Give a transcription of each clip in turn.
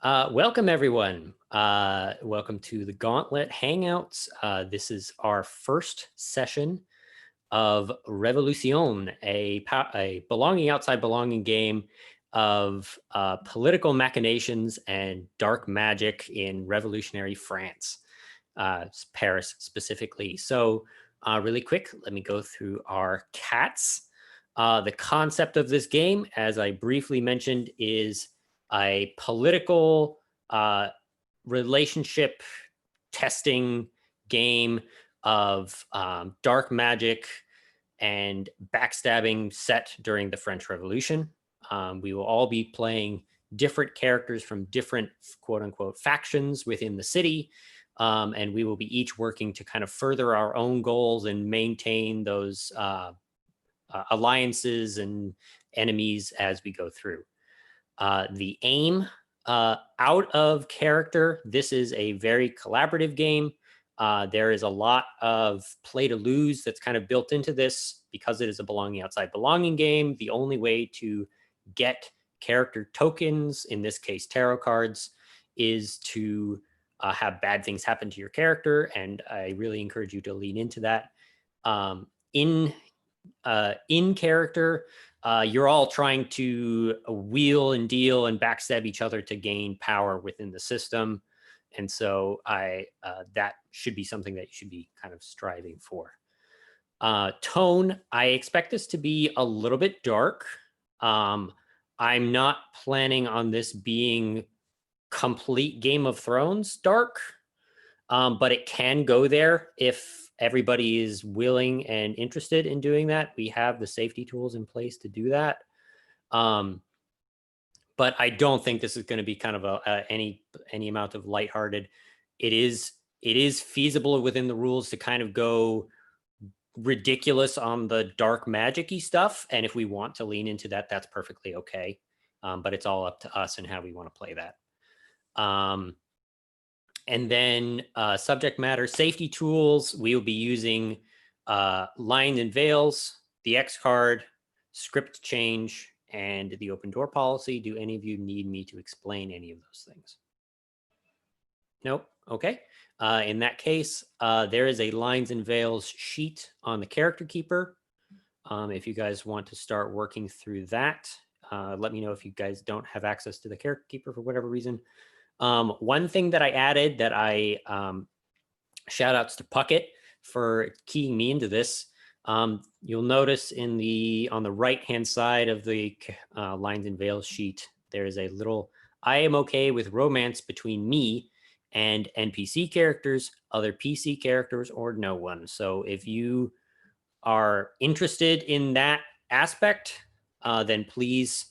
Welcome, everyone. Welcome to the Gauntlet Hangouts. This is our first session of Révolution, a belonging outside belonging game of political machinations and dark magic in revolutionary France, Paris specifically. So really quick, let me go through our cats. The concept of this game, as I briefly mentioned, is a political relationship testing game of dark magic and backstabbing set during the French Revolution. We will all be playing different characters from different quote unquote factions within the city. And we will be each working to kind of further our own goals and maintain those alliances and enemies as we go through. The aim out of character, this is a very collaborative game. There is a lot of play to lose that's kind of built into this because it is a belonging outside belonging game. The only way to get character tokens, in this case tarot cards, is to have bad things happen to your character, and I really encourage you to lean into that. In character, you're all trying to wheel and deal and backstab each other to gain power within the system. And so that should be something that you should be kind of striving for. Tone, I expect this to be a little bit dark. I'm not planning on this being complete Game of Thrones dark, but it can go there if everybody is willing and interested in doing that. We have the safety tools in place to do that. But I don't think this is going to be kind of any amount of lighthearted. It is feasible within the rules to kind of go ridiculous on the dark magic-y stuff. And if we want to lean into that, that's perfectly okay. But it's all up to us and how we want to play that. And then subject matter safety tools, we will be using lines and veils, the X card, script change, and the open door policy. Do any of you need me to explain any of those things? Nope. Okay. In that case, there is a lines and veils sheet on the character keeper. If you guys want to start working through that, let me know if you guys don't have access to the character keeper for whatever reason. One thing that I added that I shout outs to Puckett for keying me into this. You'll notice on the right hand side of the lines and veils sheet, there is a little I am okay with romance between me and NPC characters, other PC characters, or no one. So if you are interested in that aspect, then please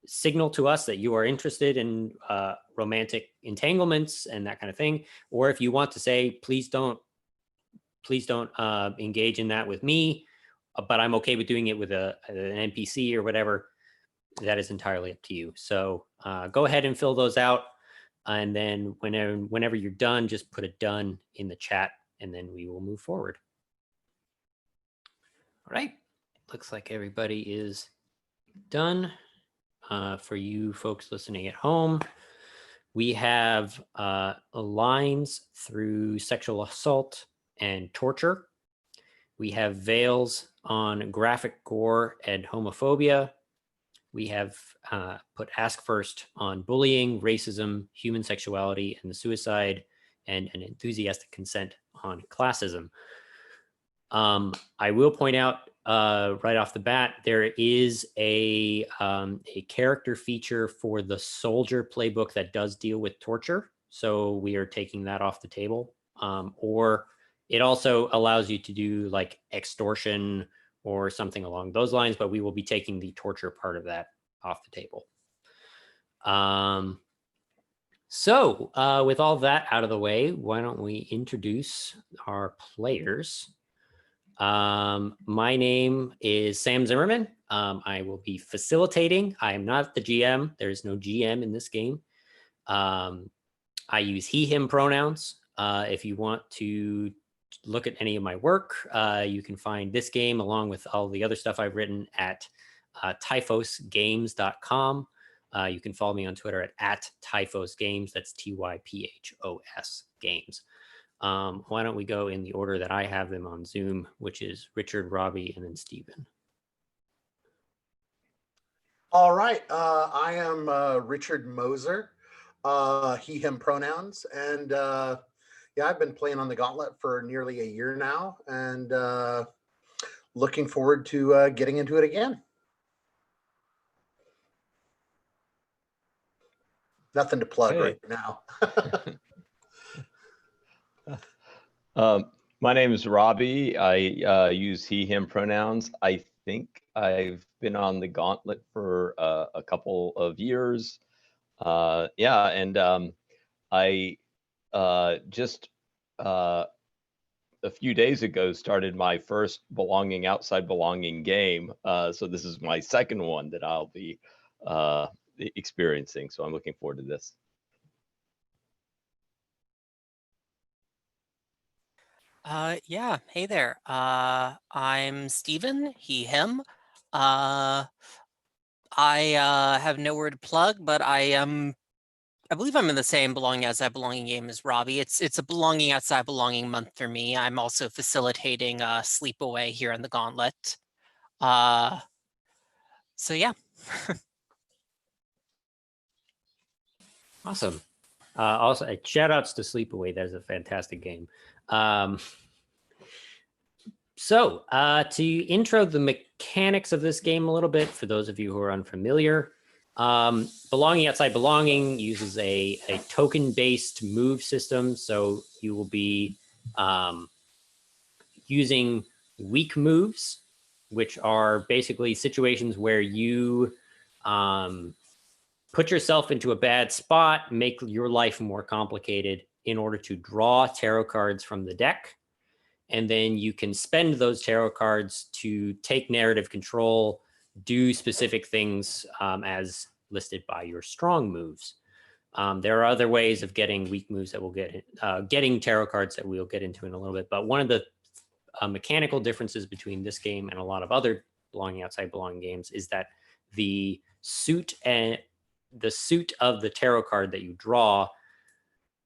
signal to us that you are interested in romantic entanglements and that kind of thing. Or if you want to say, please don't engage in that with me, but I'm okay with doing it with an NPC or whatever, that is entirely up to you. So go ahead and fill those out. And then whenever you're done, just put a done in the chat and then we will move forward. All right. Looks like everybody is done. For you folks listening at home, we have lines through sexual assault and torture. We have veils on graphic gore and homophobia. We have put ask first on bullying, racism, human sexuality, and the suicide, and an enthusiastic consent on classism. I will point out right off the bat, there is a character feature for the soldier playbook that does deal with torture. So we are taking that off the table. Or it also allows you to do like extortion or something along those lines, but we will be taking the torture part of that off the table. So with all that out of the way, why don't we introduce our players? My name is Sam Zimmerman. I will be facilitating. I am not the GM. There is no GM in this game. I use he, him pronouns. If you want to look at any of my work, you can find this game along with all the other stuff I've written at typhosgames.com. You can follow me on Twitter at Typhos Games. That's TYPHOS Games. Why don't we go in the order that I have them on Zoom, which is Richard, Robbie, and then Stephen. All right. I am Richard Moser, he, him pronouns. And yeah, I've been playing on the Gauntlet for nearly a year now and looking forward to getting into it again. Nothing to plug right now. My name is Robbie. I use he, him pronouns. I think I've been on the Gauntlet for a couple of years. Yeah, and I just a few days ago started my first Belonging Outside Belonging game. So this is my second one that I'll be experiencing. So I'm looking forward to this. Yeah, hey there. I'm Stephen, he, him. I have nowhere to plug, but I believe I'm in the same Belonging Outside Belonging game as Robbie. It's a Belonging Outside Belonging month for me. I'm also facilitating Sleepaway here in the Gauntlet. So yeah. Awesome. Also, shout outs to Sleepaway. That is a fantastic game. So to intro the mechanics of this game a little bit, for those of you who are unfamiliar, Belonging Outside Belonging uses a token-based move system. So you will be using weak moves, which are basically situations where you put yourself into a bad spot, make your life more complicated in order to draw tarot cards from the deck. And then you can spend those tarot cards to take narrative control, do specific things as listed by your strong moves. There are other ways of getting weak moves that we'll get, getting tarot cards that we'll get into in a little bit. But one of the mechanical differences between this game and a lot of other Belonging Outside Belonging games is that the suit of the tarot card that you draw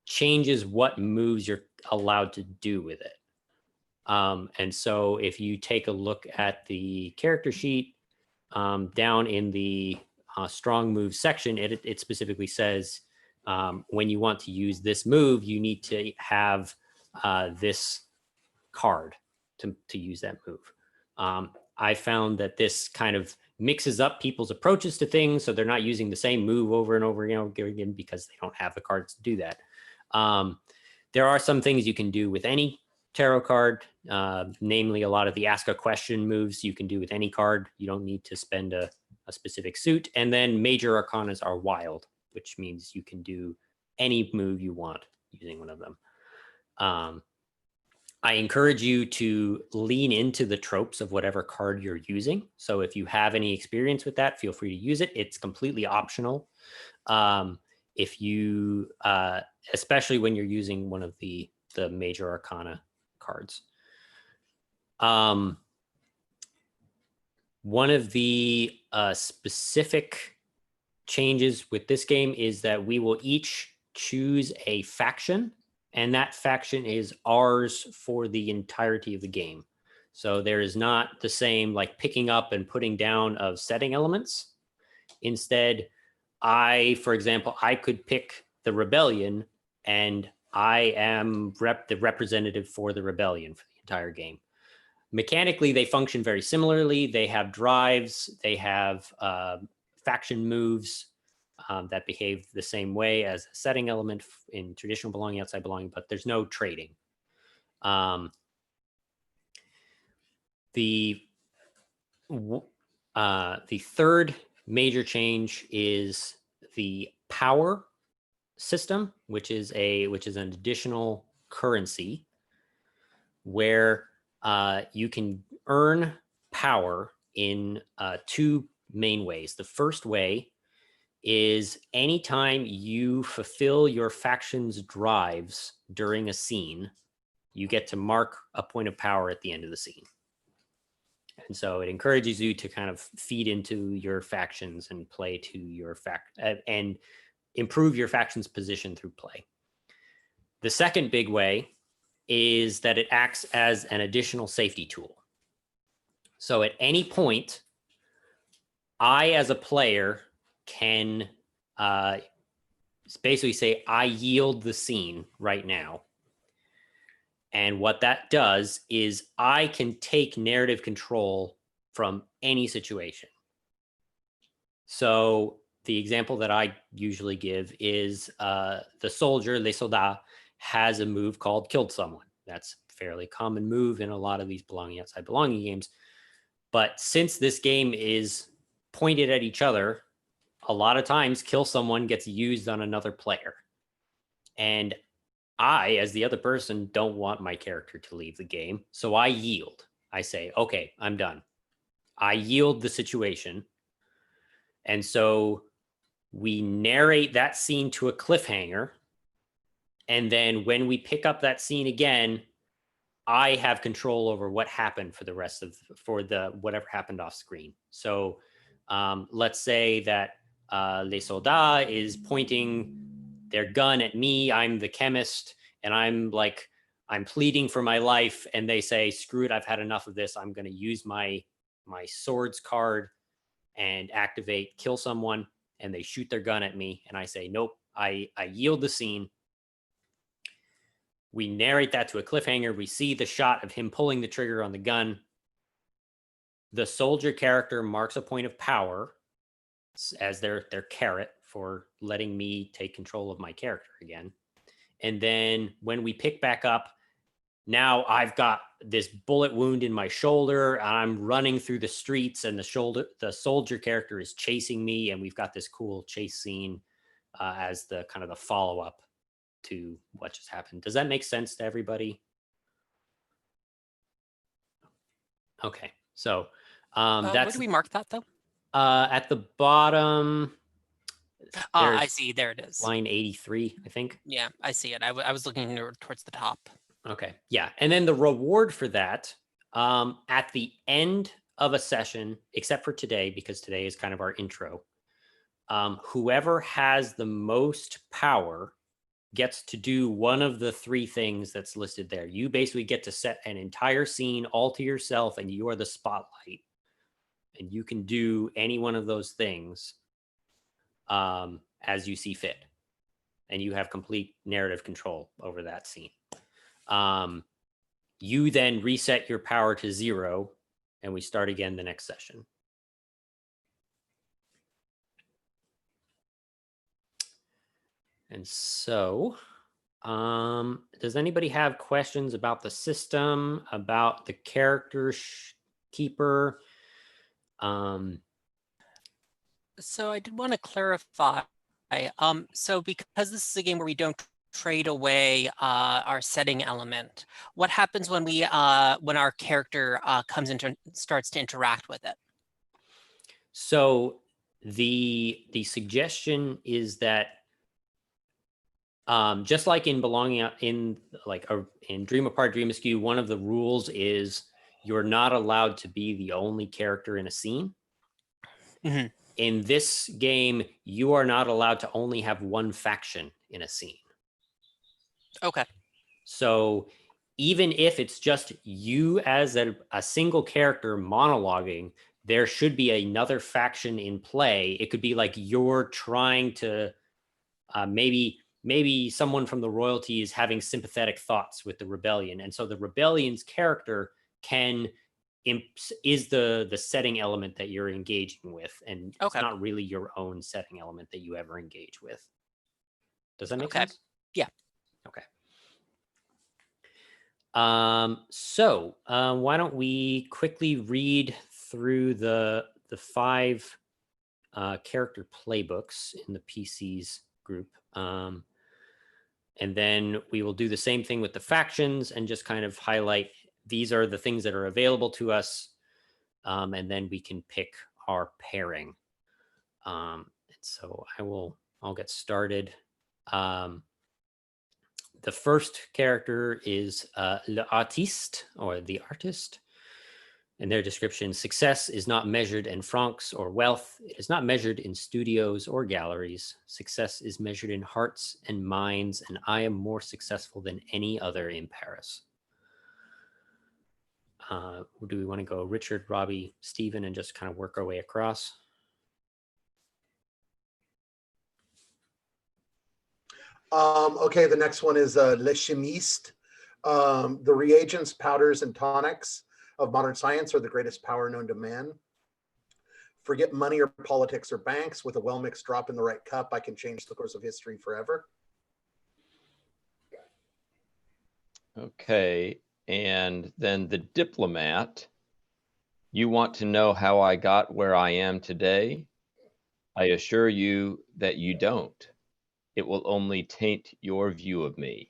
changes what moves you're allowed to do with it. And so if you take a look at the character sheet down in the strong move section, it specifically says when you want to use this move, you need to have this card to use that move. I found that this kind of mixes up people's approaches to things, so they're not using the same move over and over again because they don't have the cards to do that. There are some things you can do with any tarot card, namely a lot of the ask a question moves you can do with any card. You don't need to spend a specific suit. And then major arcanas are wild, which means you can do any move you want using one of them. I encourage you to lean into the tropes of whatever card you're using. So if you have any experience with that, feel free to use it. It's completely optional. If you, especially when you're using one of the major arcana cards. One of the specific changes with this game is that we will each choose a faction, and that faction is ours for the entirety of the game. So there is not the same like picking up and putting down of setting elements. Instead, for example, I could pick the rebellion, and I am the representative for the rebellion for the entire game. Mechanically, they function very similarly. They have drives, they have faction moves that behave the same way as a setting element in traditional Belonging Outside Belonging, but there's no trading. The third major change is the power system, which is an additional currency where you can earn power in two main ways. The first way is anytime you fulfill your faction's drives during a scene, you get to mark a point of power at the end of the scene. And so it encourages you to kind of feed into your factions and play to your and improve your faction's position through play. The second big way is that it acts as an additional safety tool. So at any point, I, as a player, can basically say, I yield the scene right now. And what that does is I can take narrative control from any situation. So the example that I usually give is the soldier, le soldat, has a move called killed someone. That's a fairly common move in a lot of these belonging outside belonging games. But since this game is pointed at each other, a lot of times kill someone gets used on another player. And I, as the other person, don't want my character to leave the game. So I yield. I say, okay, I'm done. I yield the situation. And so we narrate that scene to a cliffhanger. And then when we pick up that scene again, I have control over what happened for the rest of, whatever happened off screen. So let's say that Les Soldats is pointing their gun at me. I'm the chemist, and I'm pleading for my life. And they say, screw it, I've had enough of this. I'm going to use my swords card and activate kill someone. And they shoot their gun at me. And I say, nope, I yield the scene. We narrate that to a cliffhanger. We see the shot of him pulling the trigger on the gun. The soldier character marks a point of power as their carrot for letting me take control of my character again. And then when we pick back up, now I've got this bullet wound in my shoulder. I'm running through the streets, and the soldier character is chasing me, and we've got this cool chase scene as the kind of the follow-up to what just happened. Does that make sense to everybody? Okay, so where do we mark that though? At the bottom. I see. There it is. Line 83, I think. Yeah, I see it. I was looking towards the top. Okay. Yeah, and then the reward for that at the end of a session, except for today, because today is kind of our intro, whoever has the most power gets to do one of the three things that's listed there. You basically get to set an entire scene all to yourself, and you are the spotlight. And you can do any one of those things as you see fit. And you have complete narrative control over that scene. You then reset your power to 0, and we start again the next session. And so, does anybody have questions about the system, about the character keeper? So I did want to clarify. So because this is a game where we don't trade away our setting element, what happens when our character starts to interact with it? So the suggestion is that just like in belonging in Dream Apart, Dream Askew, one of the rules is you're not allowed to be the only character in a scene. Mm-hmm. In this game, you are not allowed to only have one faction in a scene. Okay. So even if it's just you as a single character monologuing, there should be another faction in play. It could be like you're trying to maybe someone from the royalty is having sympathetic thoughts with the rebellion. And so the rebellion's character is the setting element that you're engaging with. And okay. It's not really your own setting element that you ever engage with. Does that make sense? Yeah. Okay. So why don't we quickly read through the 5 character playbooks in the PCs group. And then we will do the same thing with the factions and just kind of highlight these are the things that are available to us. And then we can pick our pairing. And so I'll get started. The first character is l'artiste, or the artist. In their description, success is not measured in francs or wealth. It is not measured in studios or galleries. Success is measured in hearts and minds, and I am more successful than any other in Paris. Do we want to go Richard, Robbie, Stephen, and just kind of work our way across? Okay, the next one is Le Chimiste. The reagents, powders, and tonics of modern science are the greatest power known to man. Forget money or politics or banks. With a well-mixed drop in the right cup, I can change the course of history forever. Okay, and then the diplomat. You want to know how I got where I am today? I assure you that you don't. It will only taint your view of me.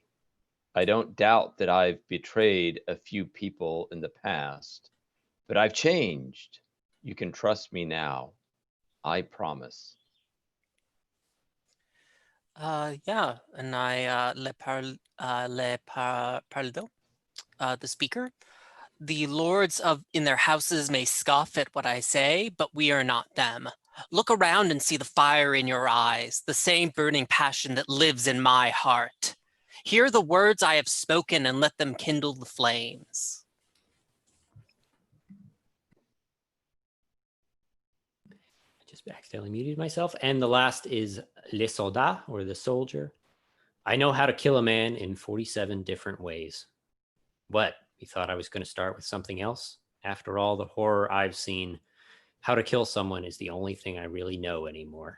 I don't doubt that I've betrayed a few people in the past, but I've changed. You can trust me now. I promise. Yeah, and I pardon, the speaker. The lords in their houses may scoff at what I say, but we are not them. Look around and see the fire in your eyes, the same burning passion that lives in my heart. Hear the words I have spoken and let them kindle the flames. I just accidentally muted myself. And the last is Le Soldat, or the soldier. I know how to kill a man in 47 different ways. What? You thought I was going to start with something else? After all the horror I've seen, how to kill someone is the only thing I really know anymore.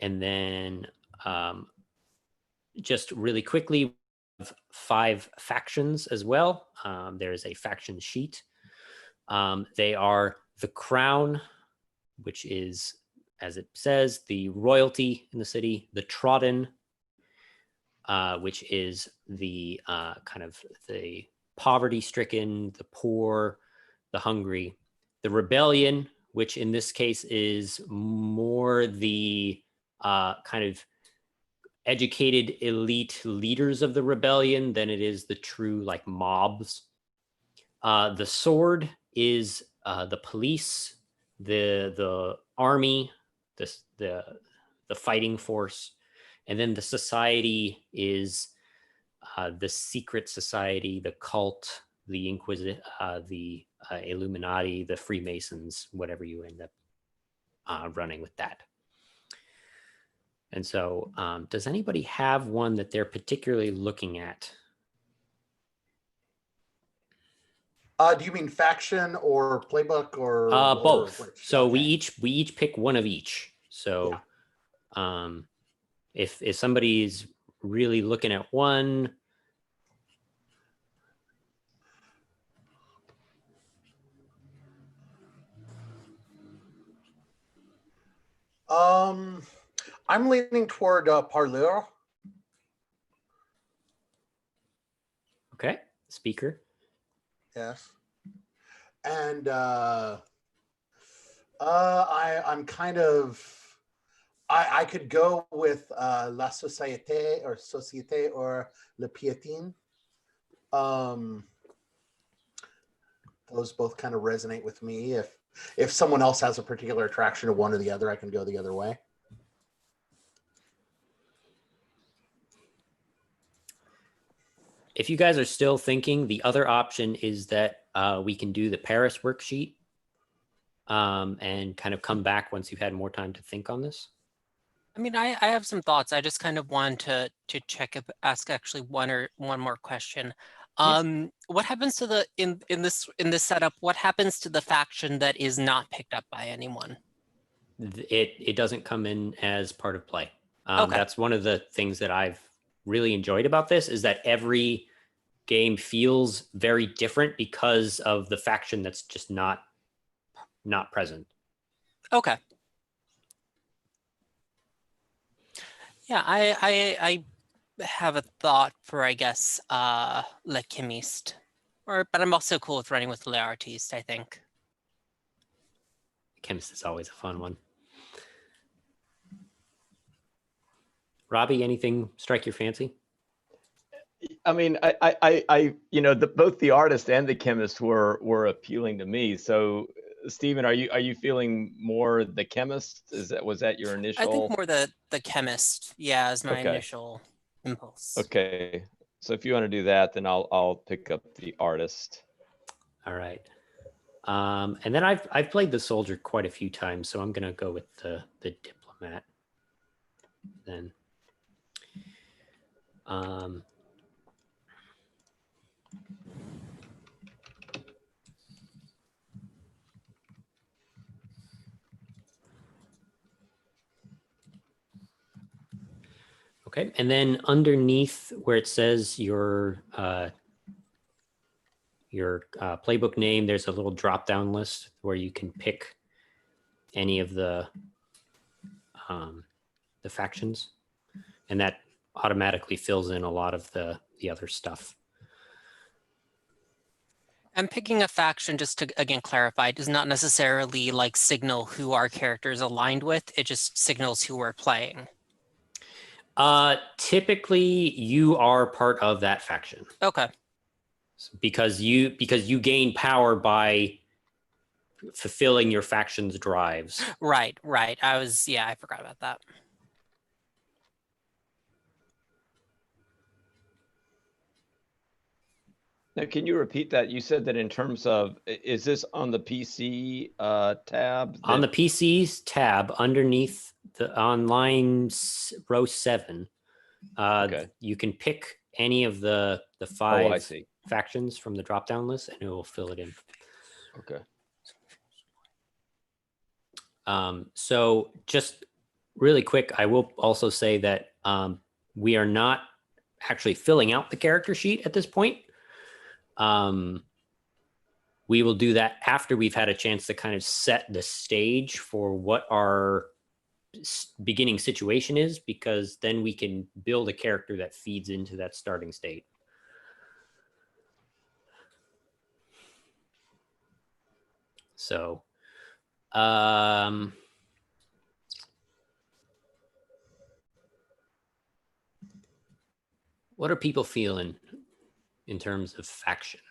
And then just really quickly, 5 factions as well. There's a faction sheet. They are the crown, which is, as it says, the royalty in the city, the trodden, which is the kind of the poverty-stricken, the poor, the hungry, the rebellion, which in this case is more the kind of educated elite leaders of the rebellion than it is the true like mobs. The sword is the police, the army, the fighting force, and then the society is the secret society, the cult, the the Illuminati, the Freemasons, whatever you end up running with that. And so, does anybody have one that they're particularly looking at? Do you mean faction or playbook or both? Or so okay. we each pick one of each. So, if somebody's really looking at one. I'm leaning toward parleur. Okay, speaker. Yes. And I'm kind of I could go with la société or le piétine. Those both kind of resonate with me. If someone else has a particular attraction to one or the other, I can go the other way. If you guys are still thinking, the other option is that we can do the Paris worksheet and kind of come back once you've had more time to think on this. I mean, I have some thoughts. I just kind of want to ask actually one more question. What happens to the in this setup? What happens to the faction that is not picked up by anyone? It doesn't come in as part of play. Okay. That's one of the things that I've really enjoyed about this, is that every game feels very different because of the faction that's just not present. Okay. Yeah, I have a thought for, I guess, Le Chimiste, but I'm also cool with running with Le Artiste, I think. Chemist is always a fun one. Robbie, anything strike your fancy? I mean, both the artist and the chemist were appealing to me. So, Stephen, are you feeling more the chemist? Was that your initial? I think more the chemist, yeah, is my Okay. initial impulse. Okay, so if you want to do that, then I'll pick up the artist. All right. And then I've played the soldier quite a few times, so I'm gonna go with the diplomat. Then. Okay, and then underneath where it says your playbook name, there's a little drop-down list where you can pick any of the factions, and that automatically fills in a lot of the other stuff. And picking a faction, just to again clarify, does not necessarily like signal who our character is aligned with. It just signals who we're playing. Typically, you are part of that faction. Okay. Because you gain power by fulfilling your faction's drives. Right. I forgot about that. Now, can you repeat that? You said that in terms of, is this on the PC tab? On the PC's tab underneath on line row 7, Okay. you can pick any of the 5 factions from the drop-down list, and it will fill it in. Okay. So just really quick, I will also say that we are not actually filling out the character sheet at this point. We will do that after we've had a chance to kind of set the stage for what our beginning situation is, because then we can build a character that feeds into that starting state. So, what are people feeling in terms of factions?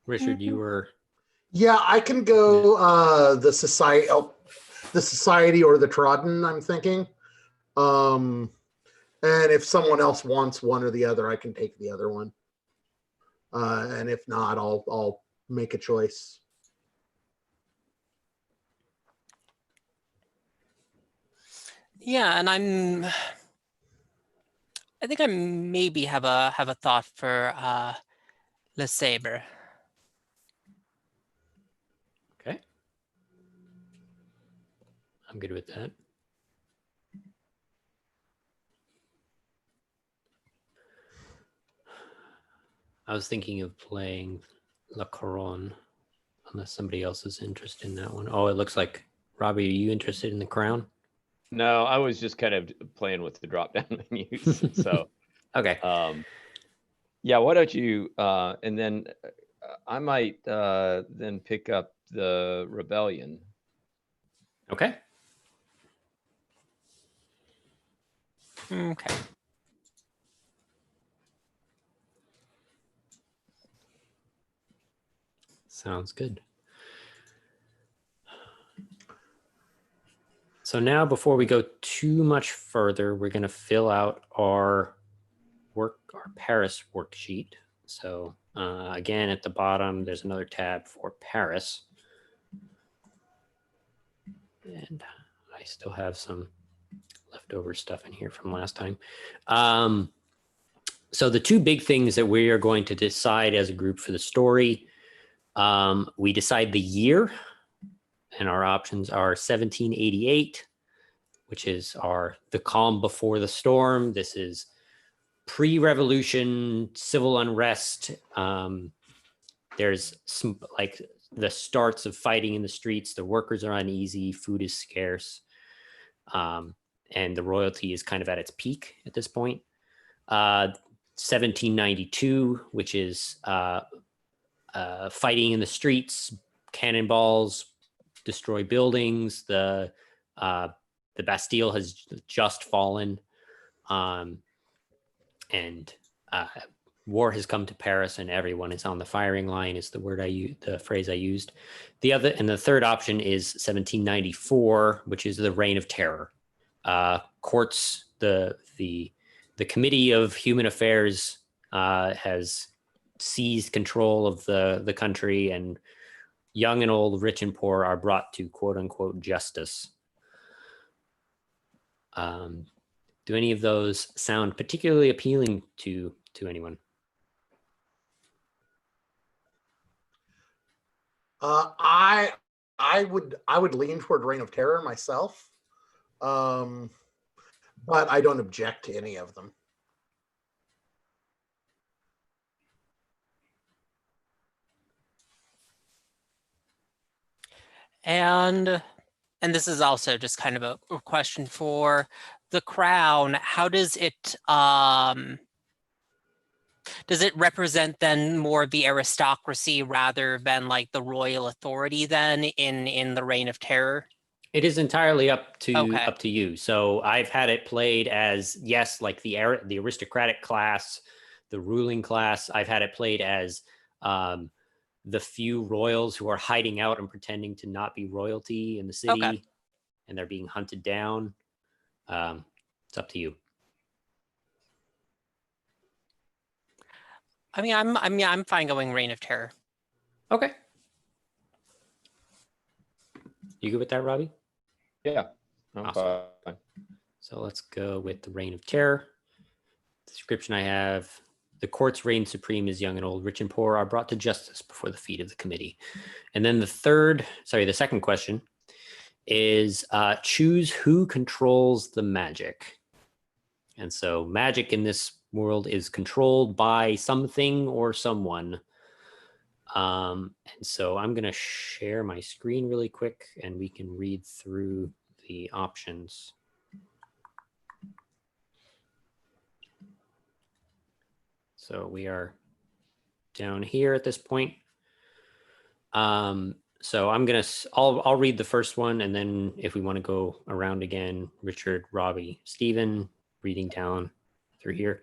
Richard, you were. Yeah, I can go the society or the trodden, I'm thinking. And if someone else wants one or the other, I can take the other one. And if not, I'll make a choice. Yeah, and I think I maybe have a thought for Le Sabre. Okay. I'm good with that. I was thinking of playing La Couronne, unless somebody else is interested in that one. Oh, it looks like, Robbie, are you interested in the crown? No, I was just kind of playing with the drop-down menus. So, okay. Yeah, why don't you, and then I might then pick up the Rebellion. Okay. Okay. Sounds good. So now, before we go too much further, we're going to fill out our Paris worksheet. So again, at the bottom, there's another tab for Paris. And I still have some leftover stuff in here from last time. So the two big things that we are going to decide as a group for the story, we decide the year, and our options are 1788, which is the calm before the storm. This is pre-revolution civil unrest. There's some like the starts of fighting in the streets. The workers are uneasy. Food is scarce. and the royalty is kind of at its peak at this point. 1792, which is fighting in the streets, cannonballs, destroy buildings. The Bastille has just fallen, and war has come to Paris, and everyone is on the firing line. Is the word the phrase I used. The third option is 1794, which is the Reign of Terror. Courts, the Committee of Human Affairs has seized control of the country, and young and old, rich and poor are brought to quote unquote justice. Do any of those sound particularly appealing to anyone? I would lean toward Reign of Terror myself, but I don't object to any of them. And this is also just kind of a question for the crown. How does it represent then more of the aristocracy rather than like the royal authority then in the Reign of Terror? It is entirely up to Okay. you. So I've had it played as, yes, like the aristocratic class, the ruling class. I've had it played as the few royals who are hiding out and pretending to not be royalty in the city, Okay. and they're being hunted down. It's up to you. I mean, I'm fine going Reign of Terror. Okay. You good with that, Robbie? Yeah. I'm Awesome. fine. So let's go with the Reign of Terror. The description I have: the courts reign supreme as young and old, rich and poor are brought to justice before the feet of the committee. And then the second question is choose who controls the magic. And so magic in this world is controlled by something or someone. And so I'm going to share my screen really quick and we can read through the options. So we are down here at this point. So I'll read the first one, and then if we want to go around again, Richard, Robbie, Stephen, reading down through here.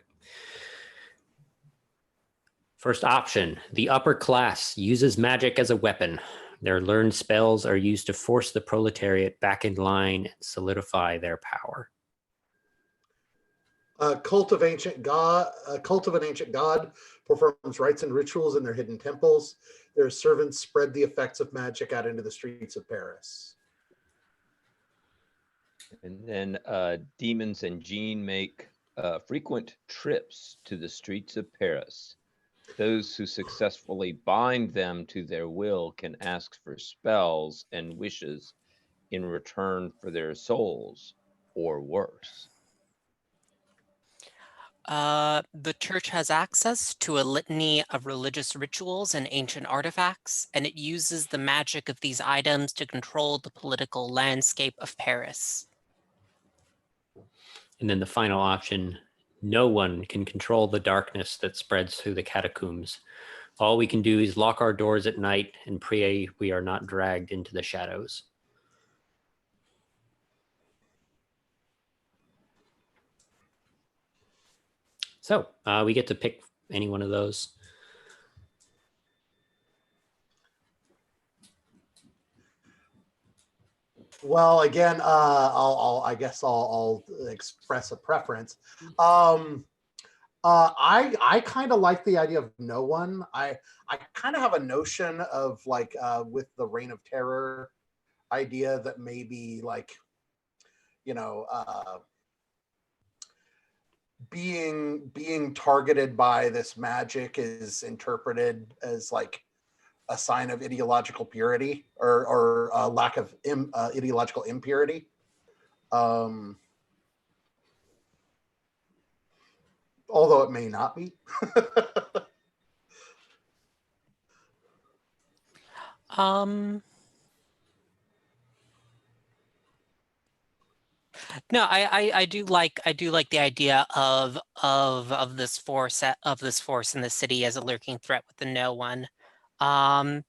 First option: the upper class uses magic as a weapon. Their learned spells are used to force the proletariat back in line and solidify their power. A cult of an ancient god performs rites and rituals in their hidden temples. Their servants spread the effects of magic out into the streets of Paris. And then demons and Jean make frequent trips to the streets of Paris. Those who successfully bind them to their will can ask for spells and wishes in return for their souls, or worse. The church has access to a litany of religious rituals and ancient artifacts, and it uses the magic of these items to control the political landscape of Paris. And then the final option: no one can control the darkness that spreads through the catacombs. All we can do is lock our doors at night and pray we are not dragged into the shadows. So we get to pick any one of those. Well, again, I guess I'll express a preference. I kind of like the idea of no one. I kind of have a notion of like with the Reign of Terror idea that maybe like, being targeted by this magic is interpreted as like a sign of ideological purity or a lack of ideological impurity. Although it may not be. No, I do like the idea of this force in the city as a lurking threat with the no one. I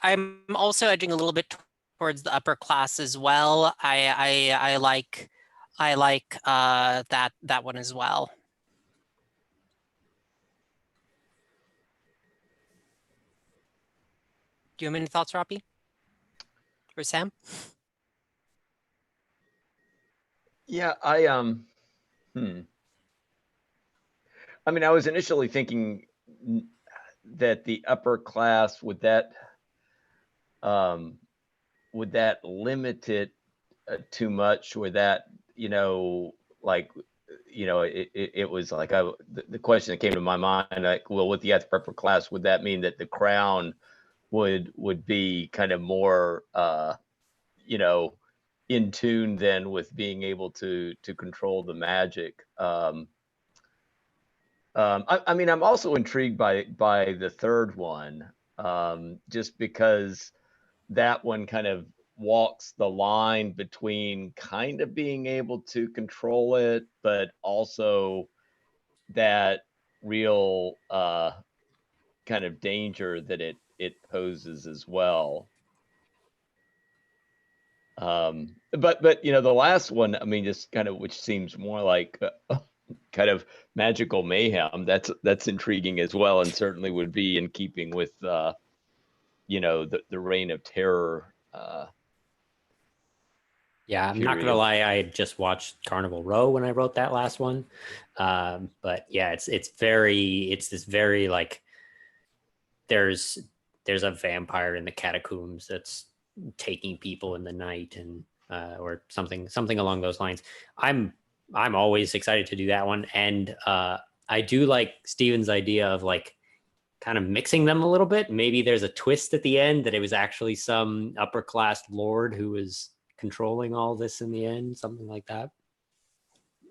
I'm also edging a little bit towards the upper class as well. I like that one as well. Do you have any thoughts, Robbie? Or Sam? Yeah, I mean, I was initially thinking that the upper class would that limit it too much, or that, like, it was like the question that came to my mind, like, well, with the upper class, would that mean that the crown would be kind of more in tune then with being able to control the magic? I mean, I'm also intrigued by the third one, just because that one kind of walks the line between kind of being able to control it, but also that real kind of danger that it poses as well. But the last one, I mean, just kind of, which seems more like kind of magical mayhem, that's intriguing as well, and certainly would be in keeping with the reign of terror. Yeah, I'm not gonna lie, I had just watched Carnival Row when I wrote that last one. But yeah, it's this very like there's a vampire in the catacombs that's taking people in the night, and or something along those lines. I'm always excited to do that one, and I do like Steven's idea of like kind of mixing them a little bit. Maybe there's a twist at the end that it was actually some upper class lord who was controlling all this in the end, something like that.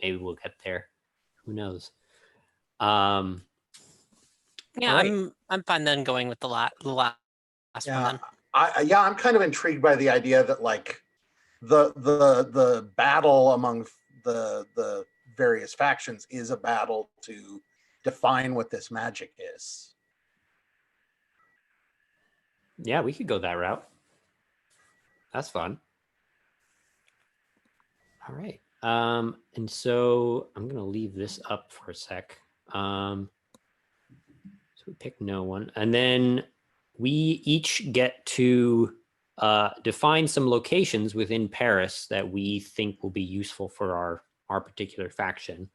Maybe we'll get there. Who knows? Yeah, right. I'm fine then going with the last one then. I'm kind of intrigued by the idea that like the battle among the various factions is a battle to define what this magic is. Yeah, we could go that route. That's fun. All right. And so I'm gonna leave this up for a sec. So we pick no one, and then we each get to define some locations within Paris that we think will be useful for our particular faction.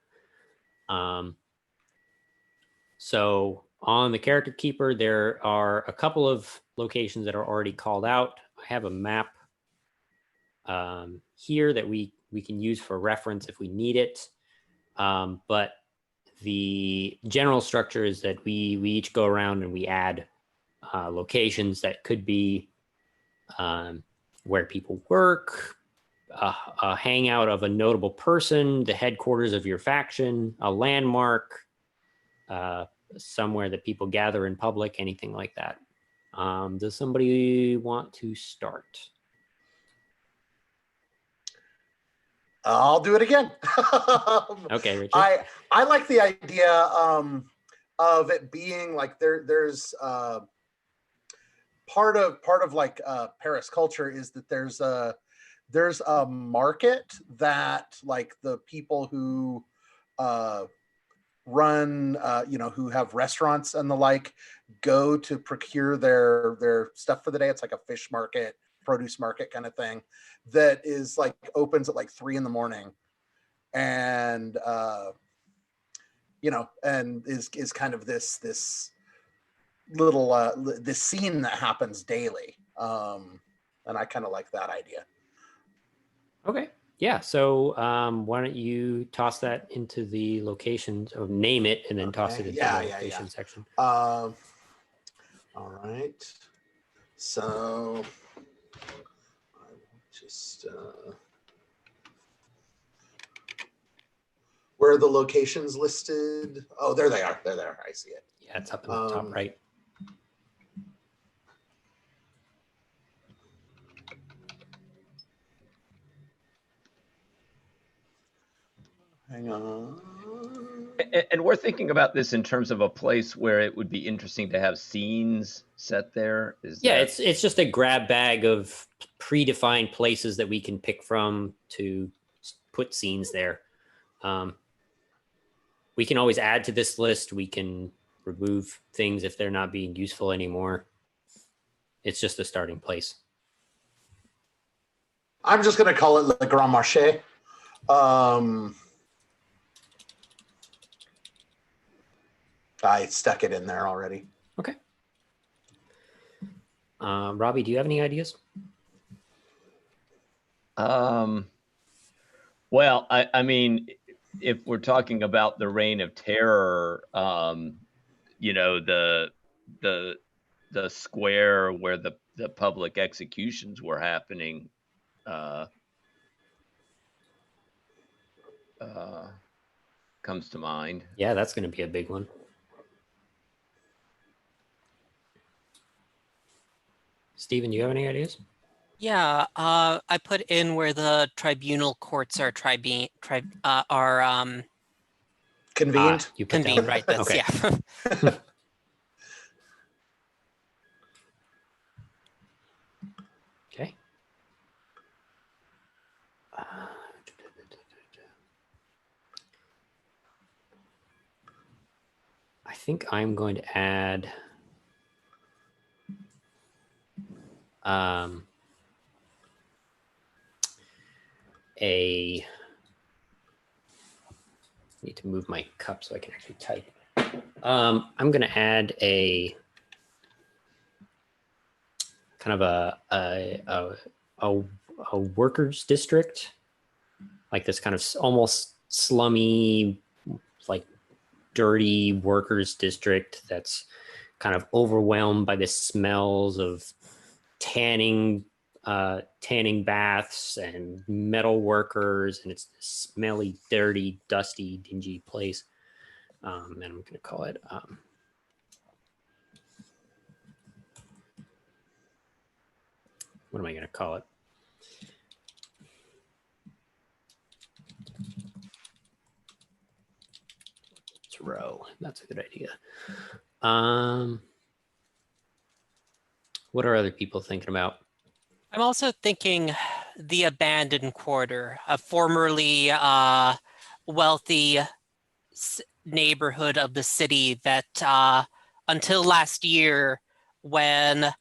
So on the character keeper, there are a couple of locations that are already called out. I have a map here that we can use for reference if we need it. But the general structure is that we each go around and we add locations that could be where people work, a hangout of a notable person, the headquarters of your faction, a landmark, somewhere that people gather in public, anything like that. Does somebody want to start? I'll do it again. Okay, Richard. I like the idea of it being like there's part of like Paris culture is that there's a market that like the people who run who have restaurants and the like go to procure their stuff for the day. It's like a fish market, produce market kind of thing that is like opens at like 3 a.m. and and is kind of this little this scene that happens daily, and I kind of like that idea. Okay. Yeah. So why don't you toss that into the locations, or name it and then toss it into the location section. All right. So I will just where are the locations listed? Oh, there they are. There they are. I see it. Yeah, it's up in the top right. Hang on. And we're thinking about this in terms of a place where it would be interesting to have scenes set there. Is Yeah, that... it's just a grab bag of predefined places that we can pick from to put scenes there. We can always add to this list. We can remove things if they're not being useful anymore. It's just a starting place. I'm just going to call it Le Grand Marché. I stuck it in there already. Okay. Robbie, do you have any ideas? Well, I mean, if we're talking about the reign of terror, you know, the square where the public executions were happening, comes to mind. Yeah, that's going to be a big one. Steven, do you have any ideas? Yeah, I put in where the tribunal courts are Convened. You put convened, down. right? That's Okay. yeah. Okay. I think I'm going to add need to move my cup so I can actually type. I'm going to add a kind of a workers district, like this kind of almost slummy, like dirty workers district that's kind of overwhelmed by the smells of tanning baths and metal workers, and it's this smelly, dirty, dusty, dingy place. And I'm going to call it what am I going to call it? It's row. That's a good idea. What are other people thinking about? I'm also thinking the abandoned quarter, a formerly wealthy neighborhood of the city that until last year, when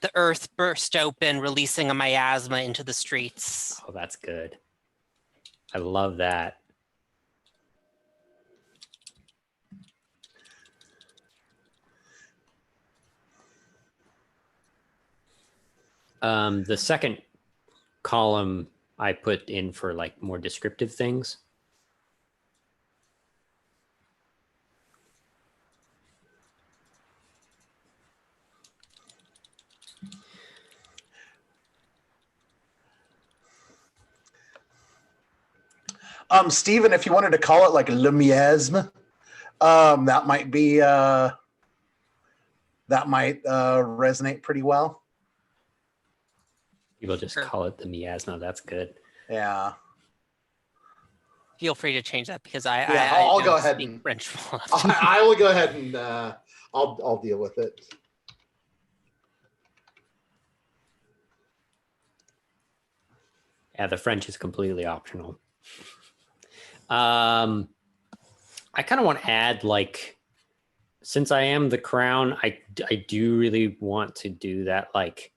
the earth burst open, releasing a miasma into the streets. Oh, that's good. I love that. The second column I put in for like more descriptive things. Stephen, if you wanted to call it like le miasme, that might be that might resonate pretty well. People just call it the miasma. That's good. Yeah. Feel free to change that because I'll go ahead speak and French. I will go ahead and I'll deal with it. Yeah, the French is completely optional. I kind of want to add, like, since I am the crown, I do really want to do that, like,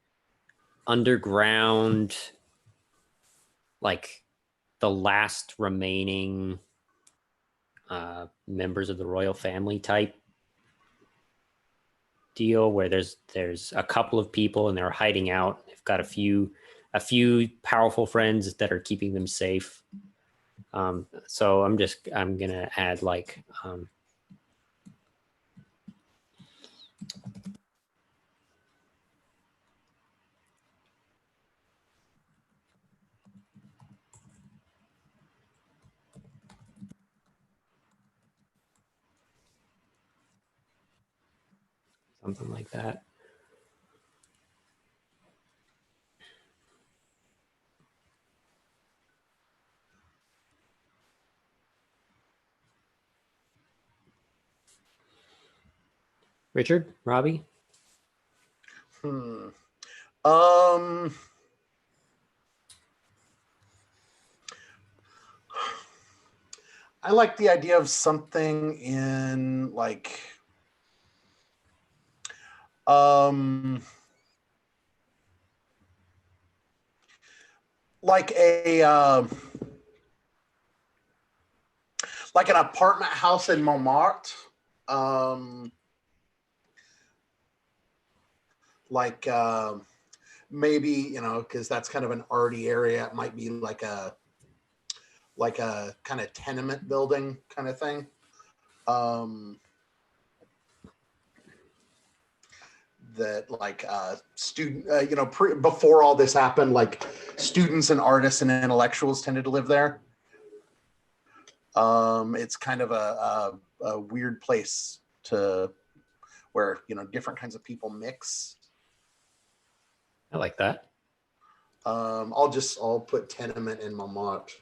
underground, like the last remaining members of the royal family type deal, where there's a couple of people and they're hiding out. They've got a few powerful friends that are keeping them safe. So I'm gonna add like something like that. Richard, Robbie? Hmm. I like the idea of something in like like an apartment house in Montmartre. Like maybe, you know, because that's kind of an arty area. It might be like a kind of tenement building kind of thing. That like student, you know, before all this happened, like students and artists and intellectuals tended to live there. It's kind of a weird place to where, you know, different kinds of people mix. I like that. I'll put tenement in Montmartre.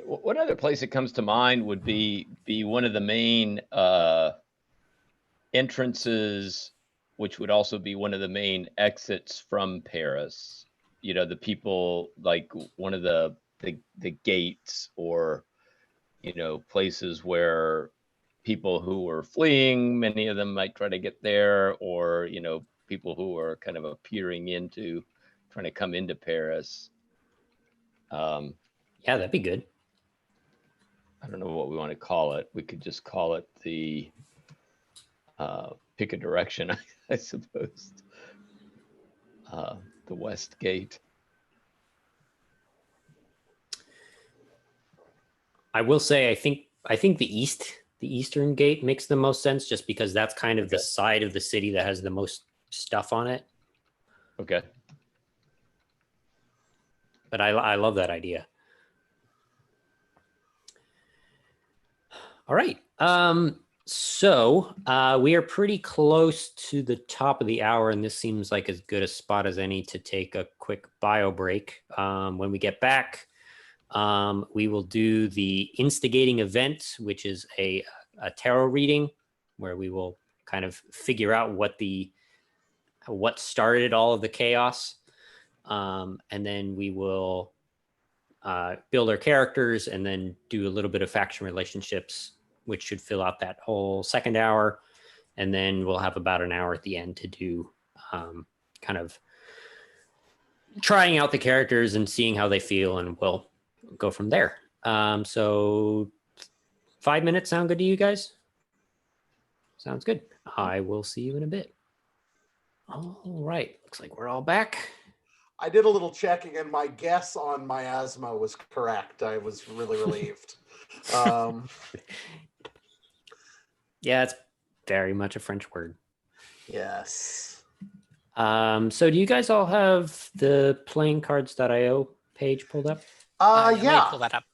One other place that comes to mind would be one of the main entrances, which would also be one of the main exits from Paris. You know, the people, like one of the gates, or, you know, places where people who were fleeing, many of them might try to get there, or, you know, people who are kind of trying to come into Paris. Yeah, that'd be good. I don't know what we want to call it. We could just call it the pick a direction, I suppose. The West Gate. I will say, I think the eastern gate makes the most sense, just because that's kind of the side of the city that has the most stuff on it. Okay. But I love that idea. All right. So we are pretty close to the top of the hour, and this seems like as good a spot as any to take a quick bio break. When we get back, we will do the instigating event, which is a tarot reading, where we will kind of figure out what started all of the chaos. And then we will build our characters and then do a little bit of faction relationships, which should fill out that whole second hour. And then we'll have about an hour at the end to do kind of trying out the characters and seeing how they feel, and we'll go from there. So 5 minutes sound good to you guys? Sounds good. I will see you in a bit. All right. Looks like we're all back. I did a little checking, and my guess on miasma was correct. I was really relieved. Yeah, it's very much a French word. Yes. So do you guys all have the playingcards.io page pulled up? Let me Yeah. pull that up.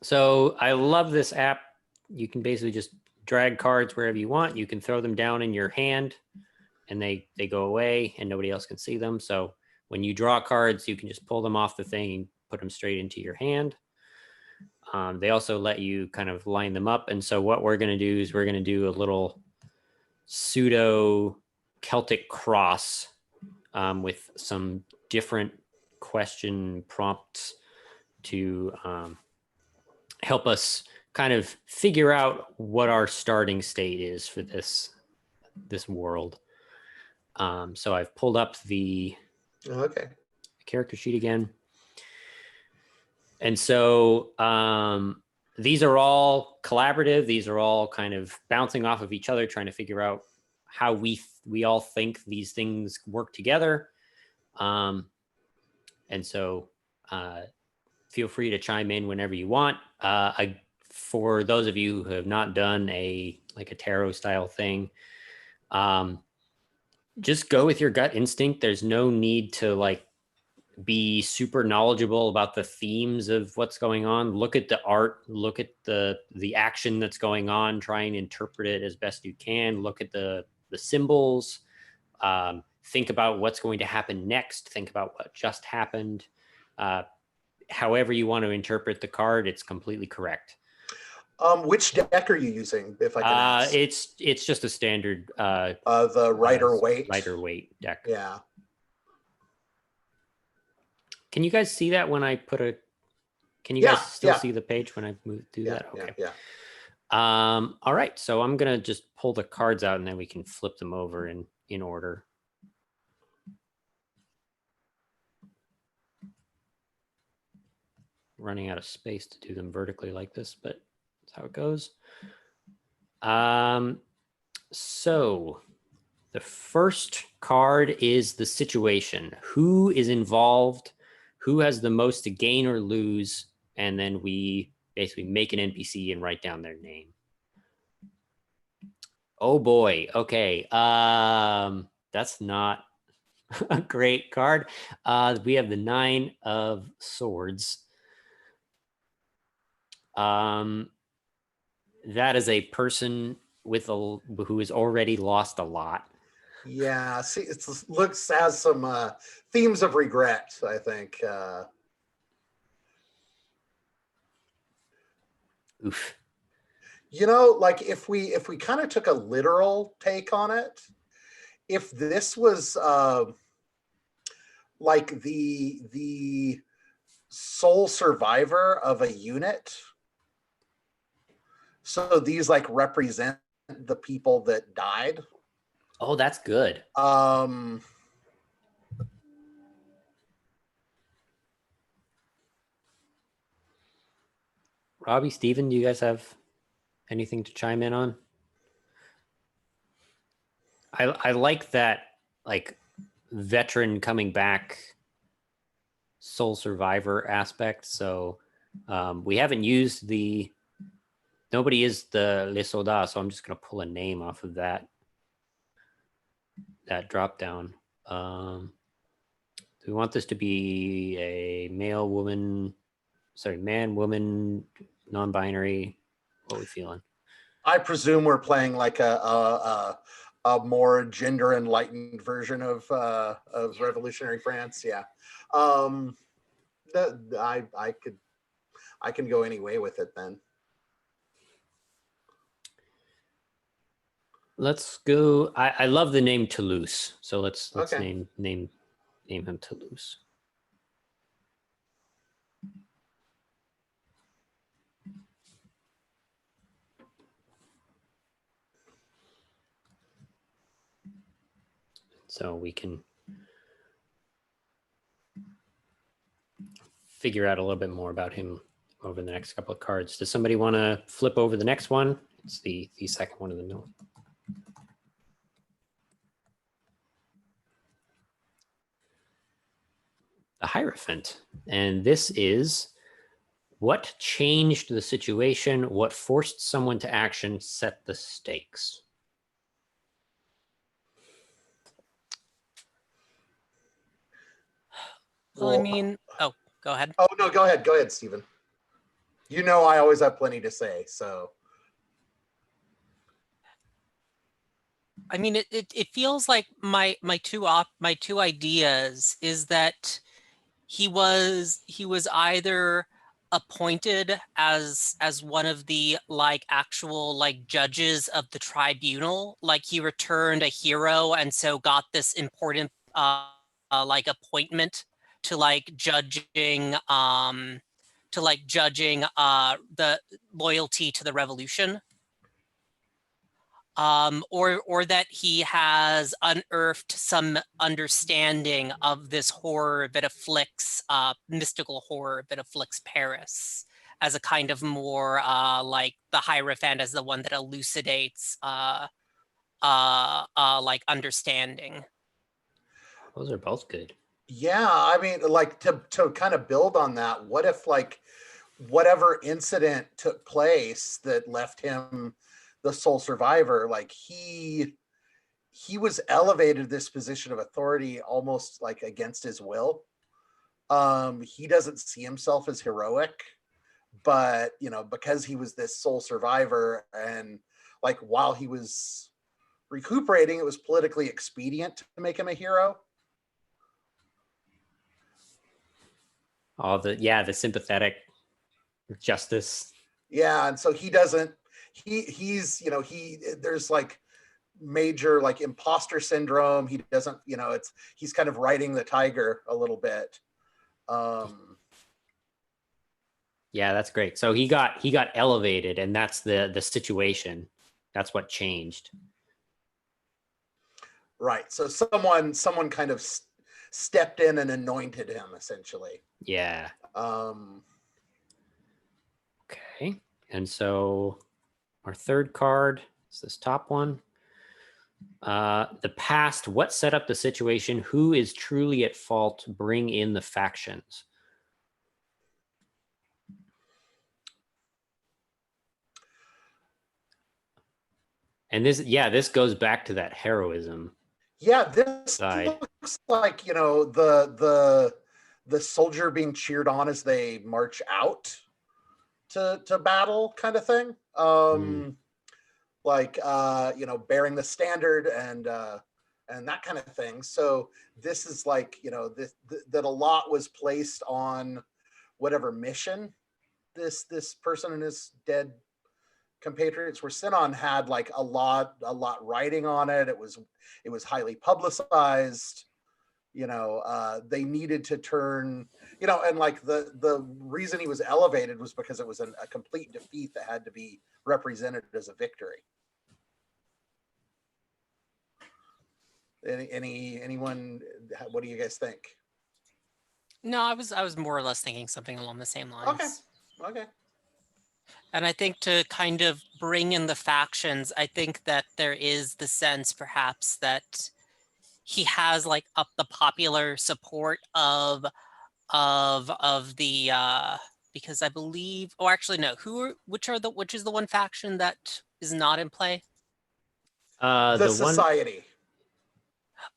So I love this app. You can basically just drag cards wherever you want. You can throw them down in your hand and they go away and nobody else can see them. So when you draw cards, you can just pull them off the thing and put them straight into your hand. They also let you kind of line them up. And so what we're going to do is we're going to do a little pseudo Celtic cross with some different question prompts to help us kind of figure out what our starting state is for this world. So I've pulled up the character sheet again. And so these are all collaborative. These are all kind of bouncing off of each other, trying to figure out how we all think these things work together. And so feel free to chime in whenever you want. For those of you who have not done a tarot style thing, just go with your gut instinct. There's no need to be super knowledgeable about the themes of what's going on. Look at the art, look at the action that's going on, try and interpret it as best you can. Look at the symbols. Think about what's going to happen next. Think about what just happened. However you want to interpret the card, it's completely correct. Which deck are you using, if I can ask? It's just a standard The Rider-Waite. Rider-Waite deck. Yeah. Can you guys see that when I put a? Can you guys still see the page when I do that? Okay. Yeah. All right. So I'm gonna just pull the cards out, and then we can flip them over in order. Running out of space to do them vertically like this, but that's how it goes. So the first card is the situation. Who is involved? Who has the most to gain or lose? And then we basically make an NPC and write down their name. Oh boy. Okay. That's not a great card. We have the 9 of Swords. That is a person who has already lost a lot. Yeah, see, it has some themes of regret, I think. Oof. You know, like if we kind of took a literal take on it, if this was like the sole survivor of a unit, so these like represent the people that died. Oh, that's good. Robbie, Steven, do you guys have anything to chime in on? I like that, like, veteran coming back sole survivor aspect. So we haven't used nobody is the Les Soldats, so I'm just going to pull a name off of that drop down. Do we want this to be a male, woman, man, woman, non-binary? What are we feeling? I presume we're playing like a more gender enlightened version of revolutionary France. Yeah. I can go any way with it then. Let's go. I love the name Toulouse, so let's Okay. name him Toulouse. So we can figure out a little bit more about him over the next couple of cards. Does somebody want to flip over the next one? It's the second one in the middle. The Hierophant. And this is what changed the situation, what forced someone to action, set the stakes. Well, I mean, oh, go ahead. Oh, no, go ahead, Stephen. You know, I always have plenty to say, so. I mean, it feels like my two ideas is that he was either appointed as one of the like actual like judges of the tribunal, like he returned a hero and so got this important like appointment to like judging the loyalty to the revolution. Or that he has unearthed some understanding of this horror that afflicts, mystical horror that afflicts Paris, as a kind of more like the Hierophant as the one that elucidates like understanding. Those are both good. Yeah, I mean, like to kind of build on that, what if like whatever incident took place that left him the sole survivor, like he was elevated to this position of authority almost like against his will. He doesn't see himself as heroic, but because he was this sole survivor, and like while he was recuperating, it was politically expedient to make him a hero. All the sympathetic justice. Yeah, and so he doesn't. He's there's like major like imposter syndrome. He doesn't. He's kind of riding the tiger a little bit. Yeah, that's great. So he got elevated, and that's the situation. That's what changed. Right. So someone kind of stepped in and anointed him, essentially. Yeah. Okay. And so our third card is this top one. The past, what set up the situation? Who is truly at fault? Bring in the factions. And this goes back to that heroism. Yeah, this side. looks like the soldier being cheered on as they march out to battle, kind of thing. Like bearing the standard and that kind of thing. So this is like that a lot was placed on whatever mission this person and his dead compatriots were sent on had like a lot writing on it. It was highly publicized. They needed to turn, and like the reason he was elevated was because it was a complete defeat that had to be represented as a victory. Anyone, what do you guys think? No, I was more or less thinking something along the same lines. Okay. And I think to kind of bring in the factions, I think that there is the sense perhaps that he has like up the popular support of the because I believe, oh actually no, which is the one faction that is not in play? The Society.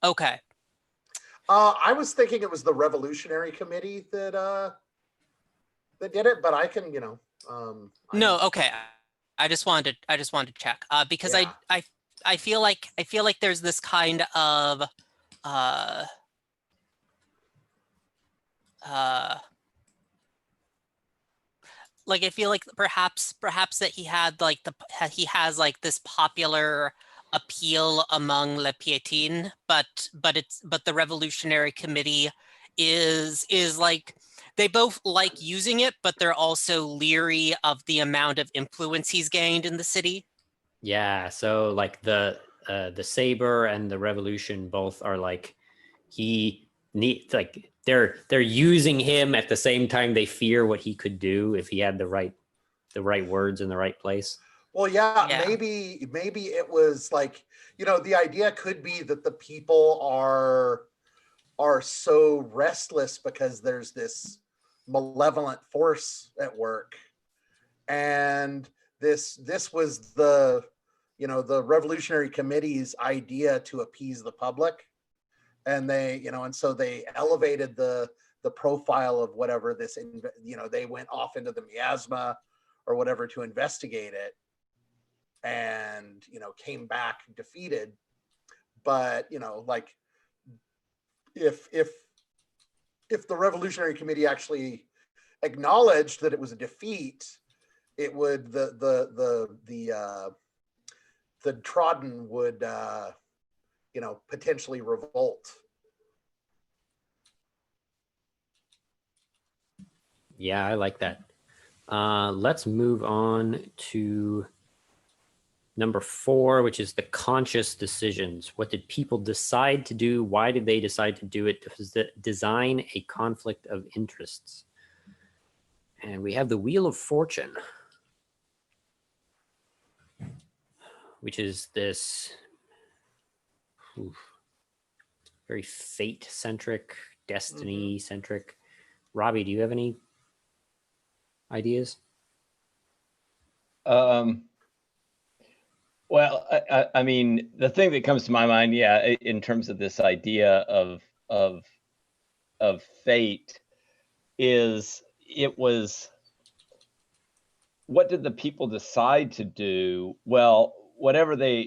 Okay. I was thinking it was the Revolutionary Committee that did it, but I can, no, okay. I just wanted to check because Yeah. I feel like there's this kind of like I feel like perhaps that he has like this popular appeal among Le Piétine, but the Revolutionary Committee is like they both like using it, but they're also leery of the amount of influence he's gained in the city. Yeah, so like the Saber and the Revolution both are like they're using him at the same time they fear what he could do if he had the right words in the right place. Well, yeah. Maybe it was like, the idea could be that the people are so restless because there's this malevolent force at work, and this was the Revolutionary Committee's idea to appease the public, and they and so they elevated the profile of whatever this they went off into the miasma or whatever to investigate it, and came back defeated. But like if the Revolutionary Committee actually acknowledged that it was a defeat, it would the trodden would potentially revolt. Yeah, I like that. Let's move on to number 4, which is the conscious decisions. What did people decide to do? Why did they decide to do it? To design a conflict of interests. And we have the Wheel of Fortune, which is this very fate-centric, destiny-centric. Robbie, do you have any ideas? Well, I mean, the thing that comes to my mind, in terms of this idea of fate, is it was, what did the people decide to do? Well, whatever their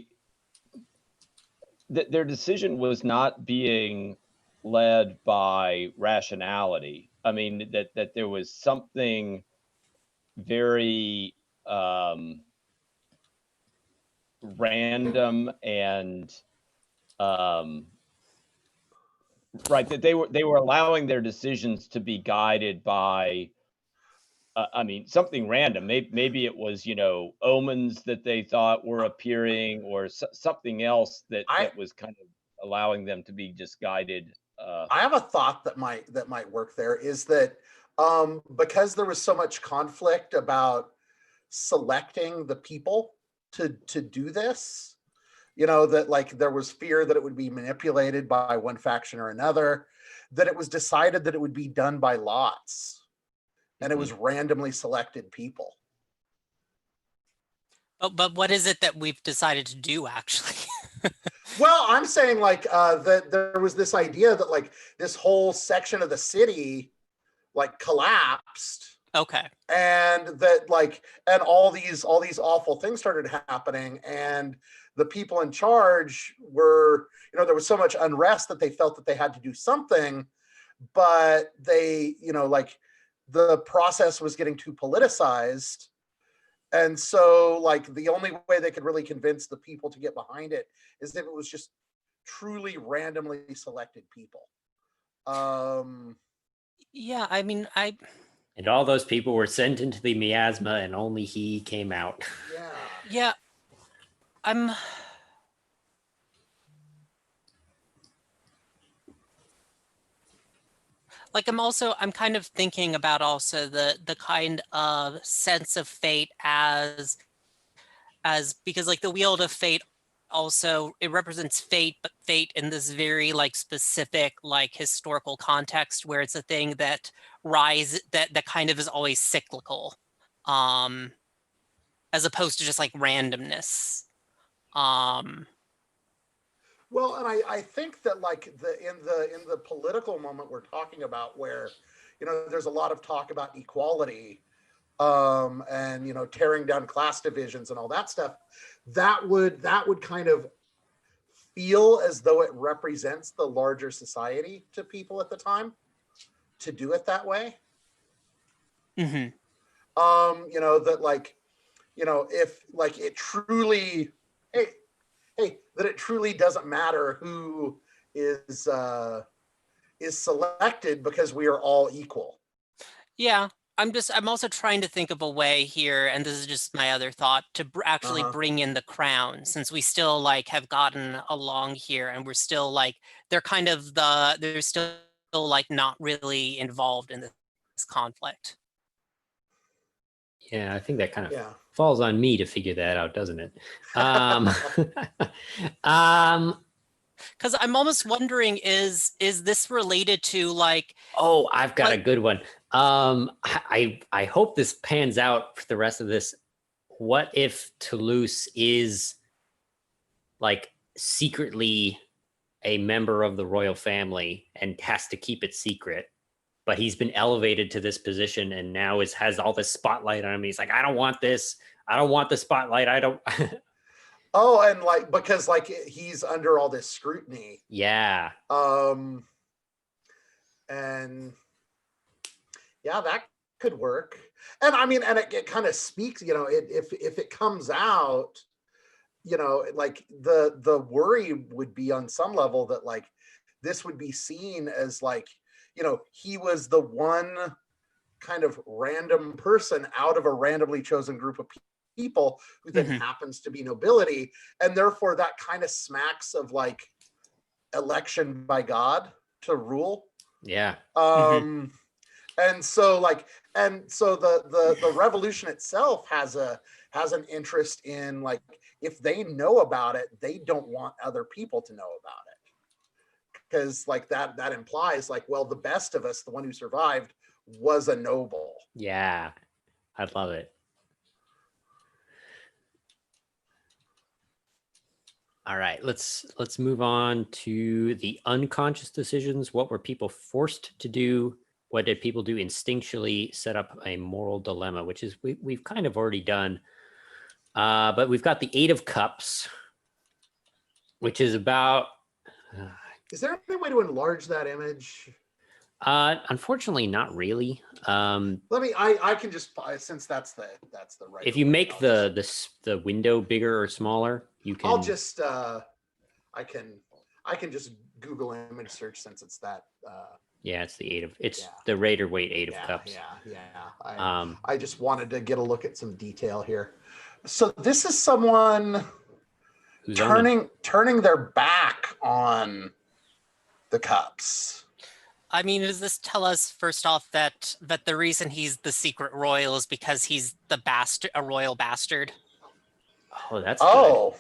decision was not being led by rationality. I mean, that there was something very random and right, that they were allowing their decisions to be guided by I mean, something random. Maybe it was, omens that they thought were appearing, or something else that was kind of allowing them to be just guided. I have a thought that might work there, is that because there was so much conflict about selecting the people to do this, that like there was fear that it would be manipulated by one faction or another, that it was decided that it would be done by lots, and it was randomly selected people. But what is it that we've decided to do, actually? Well, I'm saying like that there was this idea that like this whole section of the city like collapsed. Okay. And that like, and all these awful things started happening, and the people in charge were, there was so much unrest that they felt that they had to do something, but they, like the process was getting too politicized. And so like the only way they could really convince the people to get behind it is if it was just truly randomly selected people. Yeah, I mean, And all those people were sent into the miasma, and only he came out. Yeah. I'm kind of thinking about also the kind of sense of fate as because like the Wheel of Fate also, it represents fate, but fate in this very like specific like historical context where it's a thing that that kind of is always cyclical, as opposed to just like randomness. Well, and I think that like in the political moment we're talking about, where there's a lot of talk about equality, and tearing down class divisions and all that stuff, that would kind of feel as though it represents the larger society to people at the time to do it that way. Mm-hmm. That like, if like it truly, hey, that it truly doesn't matter who is selected, because we are all equal. Yeah, I'm also trying to think of a way here, and this is just my other thought, to actually bring in the crown, since we still like have gotten along here, and we're still like, they're still like not really involved in this conflict. Yeah, I think that kind of falls on me to figure that out, doesn't it? Because I'm almost wondering, is this related to like? Oh, I've got a good one. I hope this pans out for the rest of this. What if Toulouse is like secretly a member of the royal family and has to keep it secret, but he's been elevated to this position and now has all this spotlight on him. He's like, I don't want this. I don't want the spotlight. I don't. Oh, and like, because like he's under all this scrutiny. Yeah. And yeah, that could work. And I mean, and it kind of speaks, if it comes out, like the worry would be on some level that like this would be seen as like, he was the one kind of random person out of a randomly chosen group of people who then happens to be nobility, and therefore that kind of smacks of like election by God to rule. Yeah. And so like, and so the revolution itself has an interest in like, if they know about it, they don't want other people to know about it, because like that implies like, well, the best of us, the one who survived, was a noble. Yeah, I love it. All right, let's move on to the unconscious decisions. What were people forced to do what did people do? Instinctually set up a moral dilemma, which is we've kind of already done. But we've got the 8 of Cups, which is about. Is there any way to enlarge that image? Unfortunately, not really. I can just, since that's the right. If you make the window bigger or smaller, you can. I'll just I can just Google image search since it's that. Yeah, it's the 8 of. It's Yeah. the Raider weight 8 Yeah, of Cups. yeah. I just wanted to get a look at some detail here. So this is someone Who's owning. turning their back on the cups. I mean, does this tell us first off that the reason he's the secret royal is because he's a royal bastard? Oh, that's good. Oh,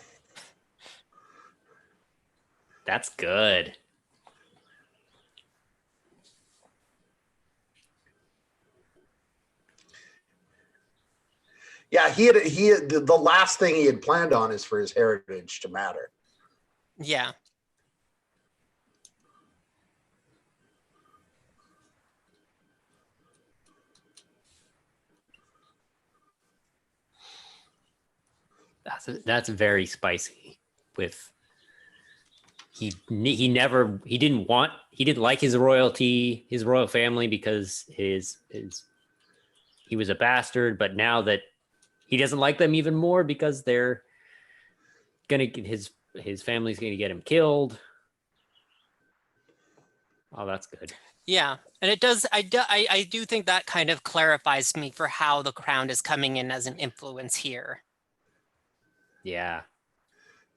That's good. yeah. He had the last thing he had planned on is for his heritage to matter. Yeah. That's very spicy. With he didn't like his royalty, his royal family, because he was a bastard, but now that he doesn't like them even more because they're gonna get his family's gonna get him killed. Oh, that's good. Yeah, and it does. I do think that kind of clarifies me for how the crown is coming in as an influence here. Yeah.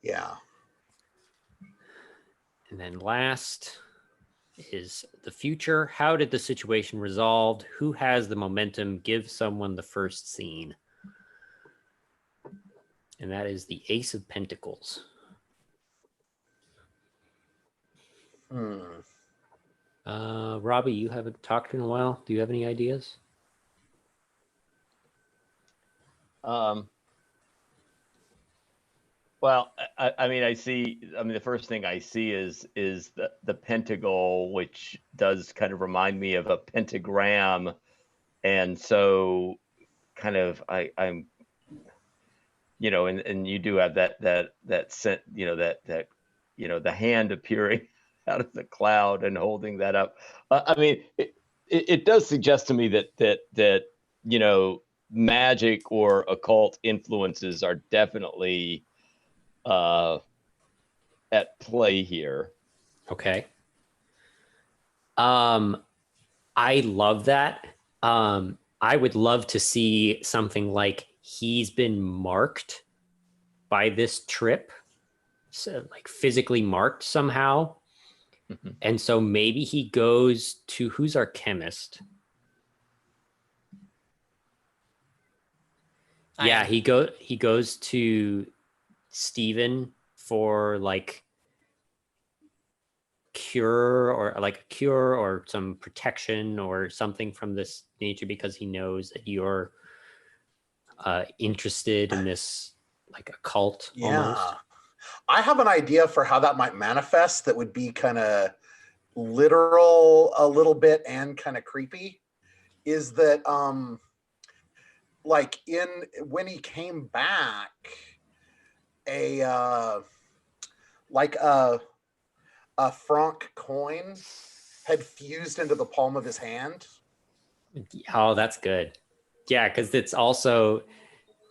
Yeah. And then last is the future. How did the situation resolved? Who has the momentum? Give someone the first scene. And that is the Ace of Pentacles. Robbie, you haven't talked in a while. Do you have any ideas? Well, I mean, the first thing I see is the pentacle, which does kind of remind me of a pentagram. And so kind of I'm, and you do have that scent, the hand appearing out of the cloud and holding that up. I mean, it does suggest to me that magic or occult influences are definitely at play here. Okay. I love that. I would love to see something like he's been marked by this trip, so like physically marked somehow. Mhm. And so maybe he goes to, who's our chemist? Yeah, he goes to Stephen for like cure or some protection or something from this nature, because he knows that you're interested in this like occult almost. I have an idea for how that might manifest that would be kind of literal a little bit and kind of creepy. Is that like when he came back, a franc coin had fused into the palm of his hand. Oh, that's good. Yeah, because it's also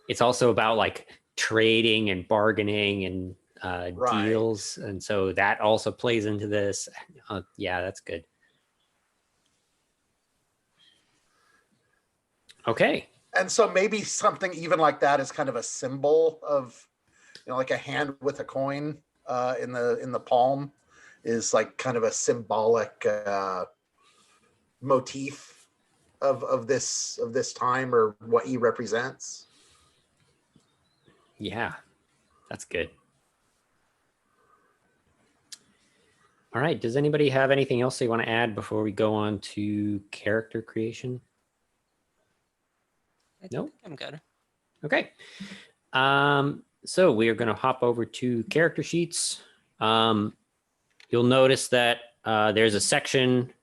about like trading and bargaining and Right. deals, and so that also plays into this. Yeah, that's good. Okay. And so maybe something even like that is kind of a symbol of, like a hand with a coin in the palm is like kind of a symbolic motif of this time or what he represents. Yeah, that's good. All right. Does anybody have anything else they want to add before we go on to character creation? No? I'm good. Okay. So we are going to hop over to character sheets. You'll notice that there's a section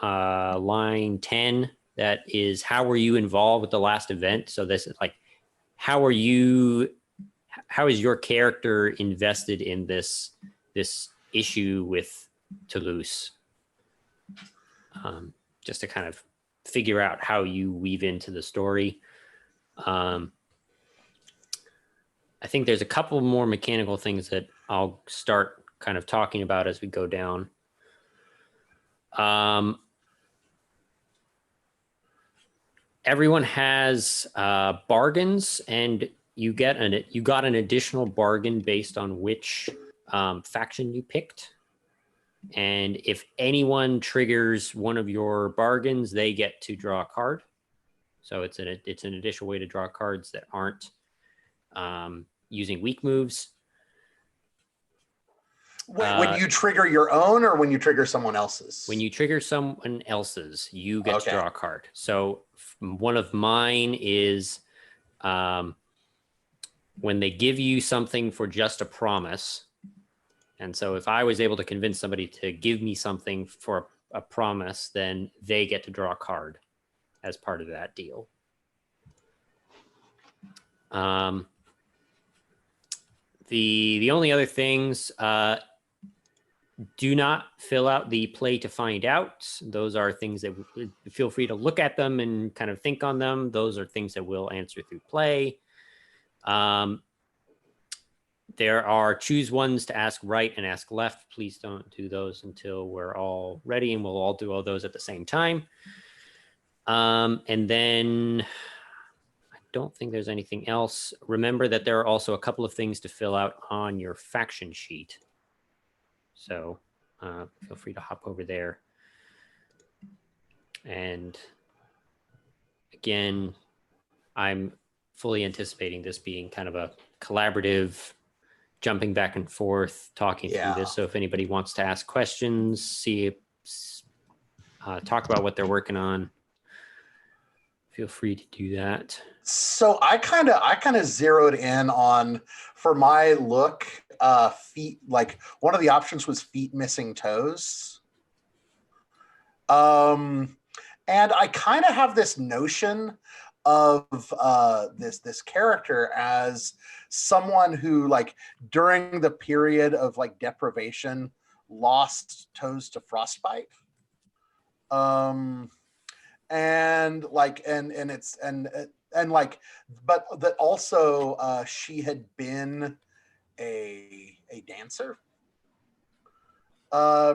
line 10. That is, how were you involved with the last event? So this is like, how is your character invested in this issue with Toulouse? Just to kind of figure out how you weave into the story. I think there's a couple more mechanical things that I'll start kind of talking about as we go down. Everyone has bargains, and you got an additional bargain based on which faction you picked. And if anyone triggers one of your bargains, they get to draw a card. So it's an additional way to draw cards that aren't using weak moves. When you trigger your own, or when you trigger someone else's? When you trigger someone else's, you get to Okay. draw a card. So one of mine is when they give you something for just a promise. And so if I was able to convince somebody to give me something for a promise, then they get to draw a card as part of that deal. The only other things, do not fill out the play to find out. Those are things that feel free to look at them and kind of think on them. Those are things that we'll answer through play. There are choose ones to ask right and ask left. Please don't do those until we're all ready, and we'll all do all those at the same time. And then I don't think there's anything else. Remember that there are also a couple of things to fill out on your faction sheet. So feel free to hop over there. And again, I'm fully anticipating this being kind of a collaborative, jumping back and forth, talking through this. So if anybody wants to ask questions, talk about what they're working on, feel free to do that. So I kind of zeroed in on, for my look, feet. Like one of the options was feet missing toes. And I kind of have this notion of this character as someone who, like, during the period of like deprivation, lost toes to frostbite. And like, but that also she had been a dancer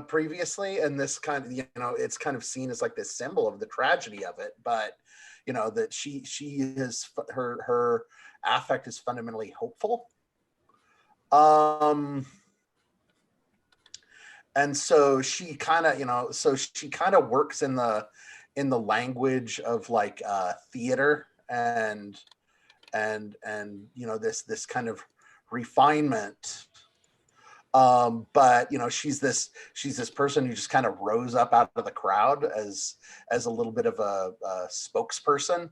previously, and this kind of, it's kind of seen as like this symbol of the tragedy of it, but that she is, her affect is fundamentally hopeful. And so she kind of works in the language of like theater and this kind of refinement. But she's this person who just kind of rose up out of the crowd as a little bit of a spokesperson.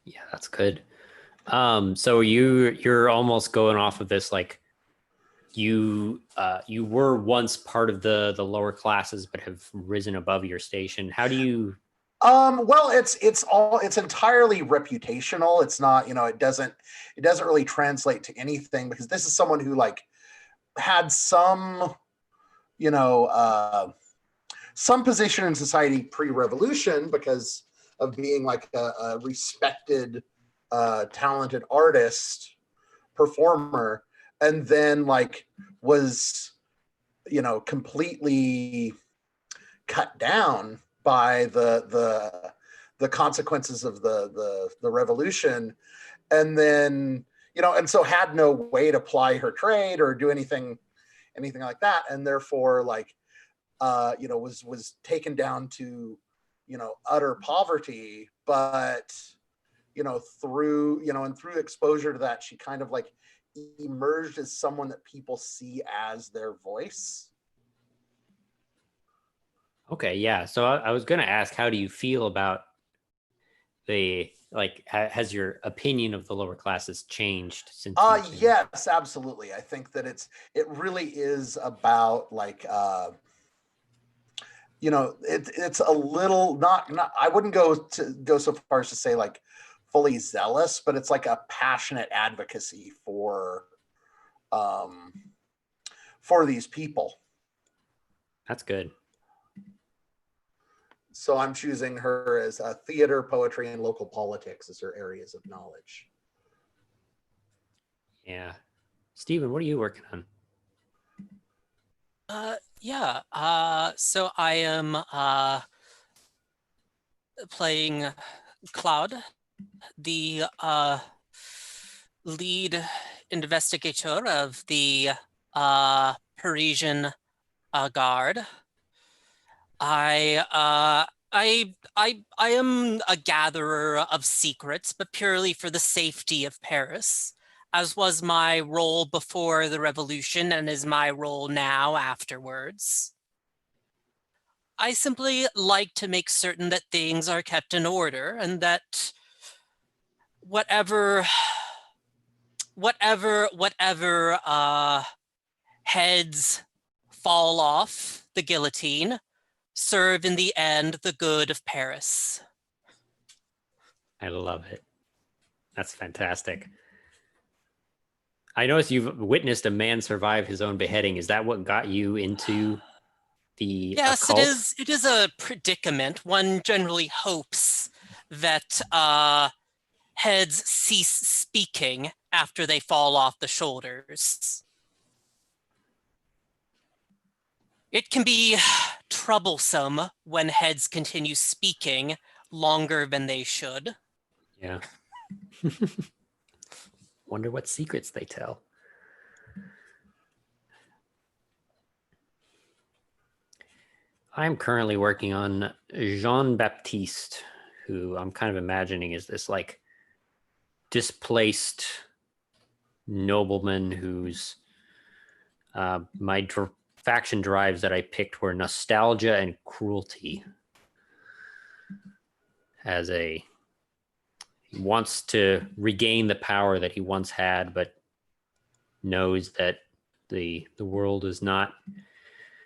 Yeah, that's good. So you're almost going off of this, like you were once part of the lower classes but have risen above your station. How do you? Well, it's entirely reputational. It's not, it doesn't really translate to anything, because this is someone who like had some position in society pre-revolution because of being like a respected, talented artist, performer, and then like was, completely cut down by the consequences of the revolution, and then and so had no way to ply her trade or do anything like that, and therefore like was taken down to utter poverty, but through exposure to that, she kind of like emerged as someone that people see as their voice. Okay, yeah. So I was going to ask, how do you feel about the like has your opinion of the lower classes changed since? Yes, absolutely. I think that it really is about like it's a little not I wouldn't go so far as to say like fully zealous, but it's like a passionate advocacy for these people. That's good. So I'm choosing her as theater, poetry, and local politics as her areas of knowledge. Yeah. Stephen, what are you working on? So I am playing Cloud, the lead investigator of the Parisian Guard. I am a gatherer of secrets, but purely for the safety of Paris, as was my role before the revolution and is my role now afterwards. I simply like to make certain that things are kept in order and that whatever heads fall off the guillotine serve in the end the good of Paris. I love it. That's fantastic. I noticed you've witnessed a man survive his own beheading. Is that what got you into the Yes, occult? it is a predicament. One generally hopes that heads cease speaking after they fall off the shoulders. It can be troublesome when heads continue speaking longer than they should. Yeah. Wonder what secrets they tell. I'm currently working on Jean-Baptiste, who I'm kind of imagining is this like displaced nobleman who's my faction drives that I picked were nostalgia and cruelty. He wants to regain the power that he once had, but knows that the world is not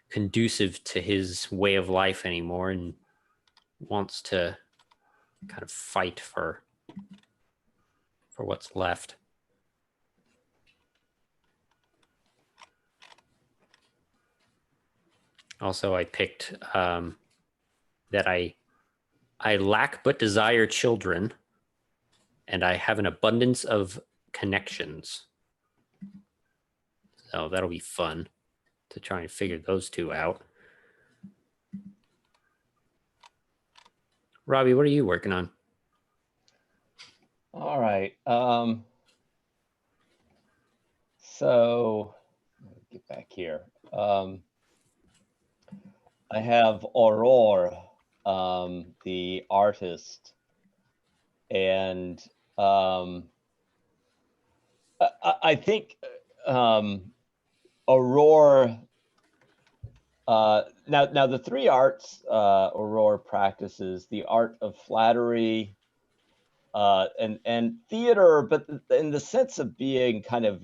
conducive to his way of life anymore, and wants to kind of fight for what's left. Also, I picked that I lack but desire children, and I have an abundance of connections. So that'll be fun to try and figure those two out. Robbie, what are you working on? All right. So let me get back here. I have Aurore, the artist, and I think Aurore. Now the three arts Aurore practices: the art of flattery, and theater, but in the sense of being kind of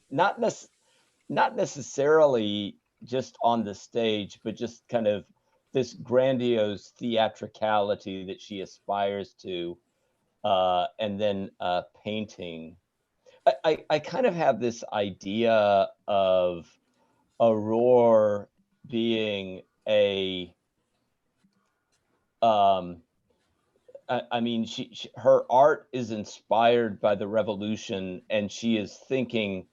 not necessarily just on the stage, but just kind of this grandiose theatricality that she aspires to, and then painting. I kind of have this idea of Aurore being a I mean, her art is inspired by the revolution, and she is thinking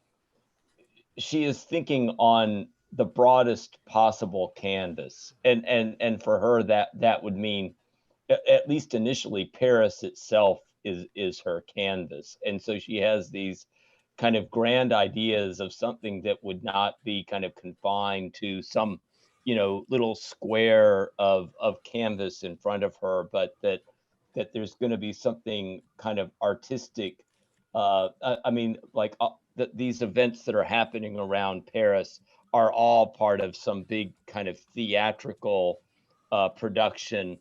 on the broadest possible canvas, and for her that would mean, at least initially, Paris itself is her canvas, and so she has these kind of grand ideas of something that would not be kind of confined to some little square of canvas in front of her, but that there's going to be something kind of artistic. I mean, like these events that are happening around Paris are all part of some big kind of theatrical production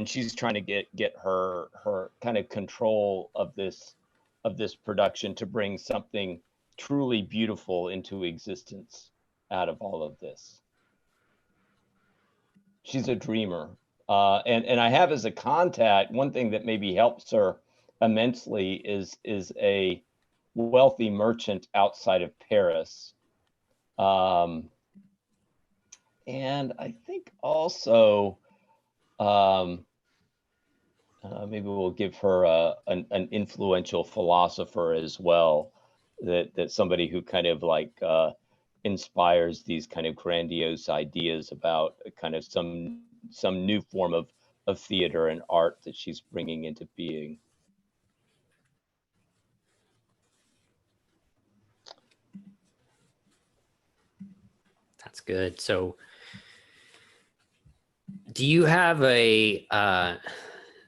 she's trying to get her kind of control of this production to bring something truly beautiful into existence out of all of this. She's a dreamer. And I have as a contact, one thing that maybe helps her immensely is a wealthy merchant outside of Paris. And I think also maybe we'll give her an influential philosopher as well, that somebody who kind of like inspires these kind of grandiose ideas about kind of some new form of theater and art that she's bringing into being. That's good. So do you have a,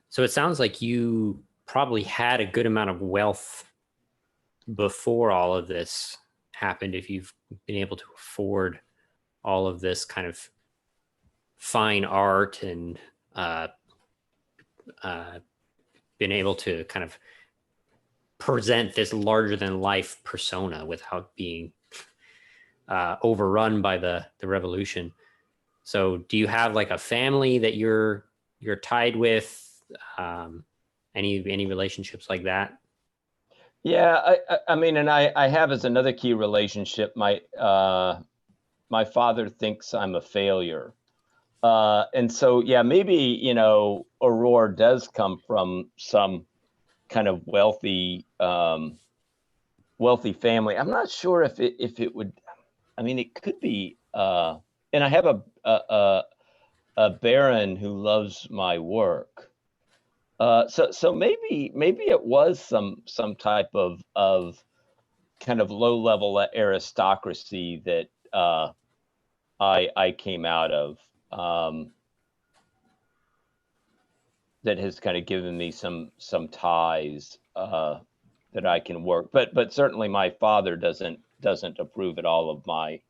so it sounds like you probably had a good amount of wealth before all of this happened, if you've been able to afford all of this kind of fine art and been able to kind of present this larger than life persona without being overrun by the revolution. So do you have like a family that you're tied with? Any relationships like that? Yeah, I mean, and I have as another key relationship, my father thinks I'm a failure. And so, yeah, maybe, you know, Aurora does come from some kind of wealthy family. I'm not sure if it would, I mean, it could be, and I have a baron who loves my work. So maybe it was some type of kind of low level aristocracy that I came out of, that has kind of given me some ties that I can work. But certainly my father doesn't approve at all of my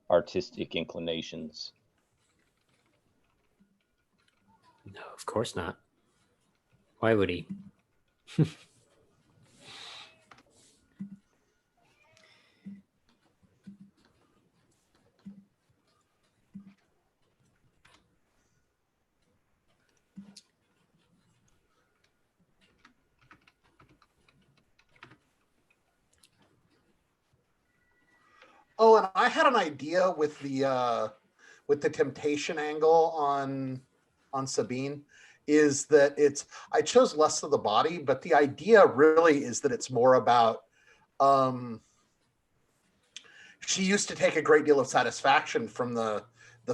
artistic inclinations. No, of course not. Why would he? Oh, and I had an idea with the temptation angle on Sabine, is that I chose less of the body, but the idea really is that it's more about she used to take a great deal of satisfaction from the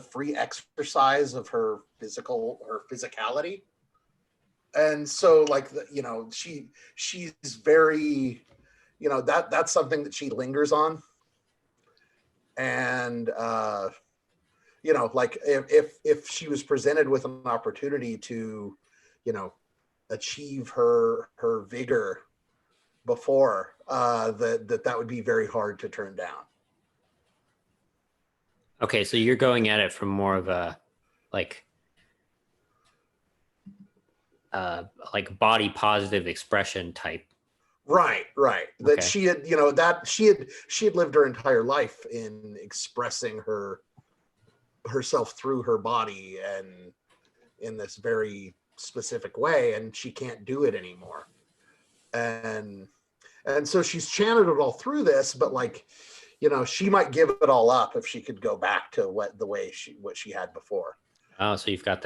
free exercise of her physicality. And so like you know, she's very, you know, that's something that she lingers on. And you know, like if she was presented with an opportunity to, you know, achieve her vigor before, that would be very hard to turn down. Okay, so you're going at it from more of a like body positive expression type. Right. That Okay. she had, you know, that she had lived her entire life in expressing herself through her body and in this very specific way, and she can't do it anymore. And so she's channeled it all through this, but like, you know, she might give it all up if she could go back to what she had before. Oh, so you've got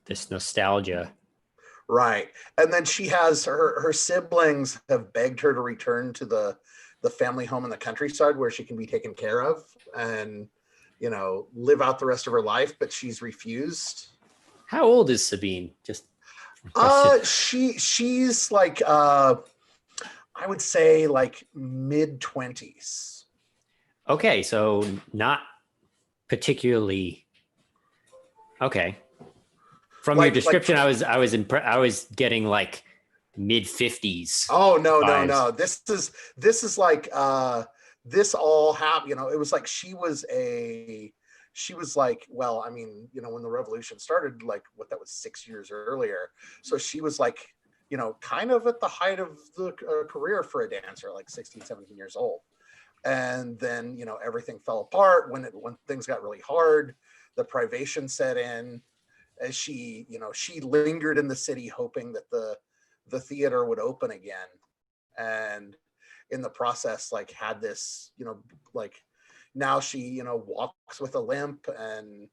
this nostalgia. Right. And then she has her siblings have begged her to return to the family home in the countryside where she can be taken care of and, you know, live out the rest of her life, but she's refused. How old is Sabine? Just she's like I would say like mid-20s. Okay, so not particularly. Okay. From your description, I was getting like mid-50s. Oh no. This is like this all happened, you know, it was like she was a she was like, well, I mean, you know, when the revolution started, like what that was 6 years earlier. So she was like, you know, kind of at the height of the career for a dancer, like 16, 17 years old. And then, you know, everything fell apart when things got really hard, the privation set in, as she, you know, she lingered in the city hoping that the theater would open again. And in the process, like had this, you know, like now she, you know, walks with a limp and,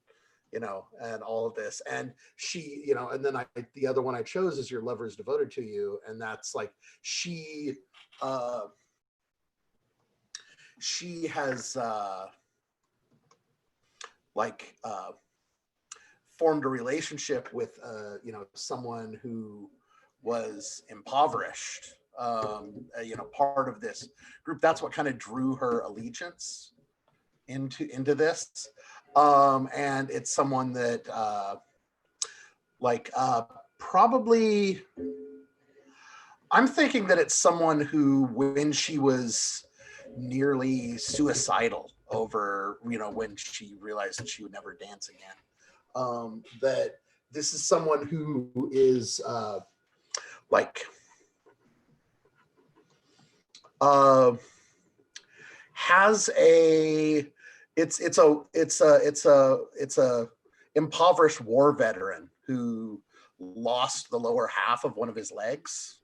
you know, and all of this. And she, you know, and then the other one I chose is Your Lover is Devoted to You. And that's like, she has formed a relationship with, you know, someone who was impoverished, you know, part of this group. That's what kind of drew her allegiance into this. And it's someone that probably, I'm thinking that it's someone who, when she was nearly suicidal over, you know, when she realized that she would never dance again, that this is someone who is has a it's a impoverished war veteran who lost the lower half of one of his legs,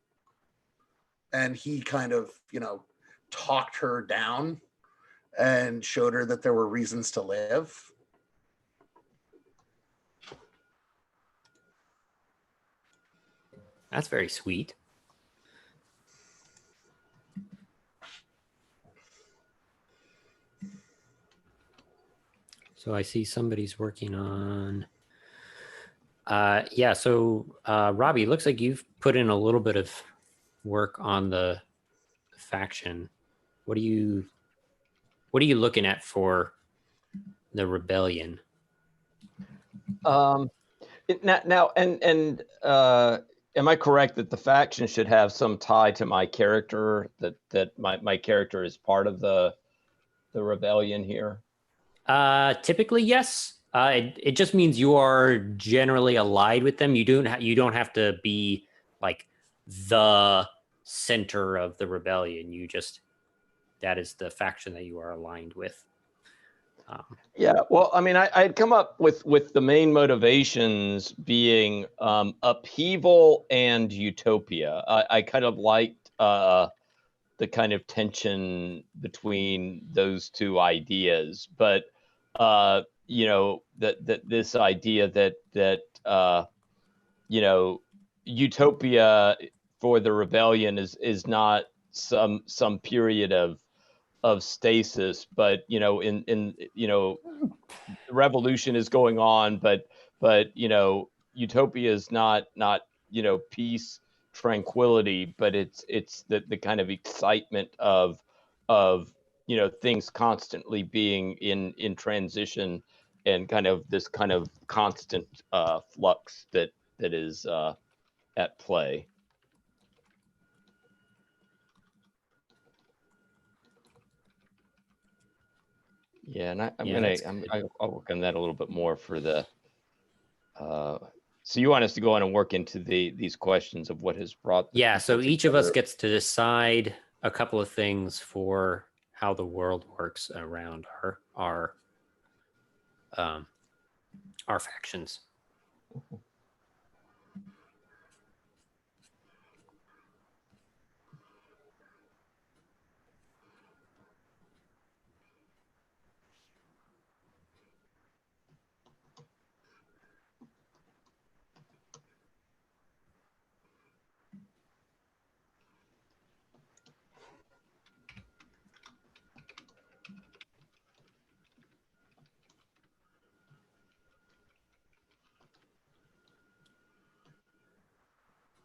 and he kind of, you know, talked her down and showed her that there were reasons to live. That's very sweet. So I see somebody's working on, yeah. So Robbie, looks like you've put in a little bit of work on the faction. What are you looking at for the rebellion? Now, am I correct that the faction should have some tie to my character? That my character is part of the rebellion here? Typically, yes. It just means you are generally allied with them. You don't have to be like the center of the rebellion. That is the faction that you are aligned with. Yeah, well, I mean, I'd come up with the main motivations being upheaval and utopia. I kind of liked the kind of tension between those two ideas, but you know, that this idea that you know, utopia for the rebellion is not some period of stasis, but you know, in you know, the revolution is going on, but you know, utopia is not you know, peace, tranquility, but it's the kind of excitement of you know, things constantly being in transition, and kind of this kind of constant flux that is at play. Yeah, and I'll work on that a little bit more for the. So you want us to go on and work into these questions of what has brought. Yeah. So each of us gets to decide a couple of things for how the world works around our factions.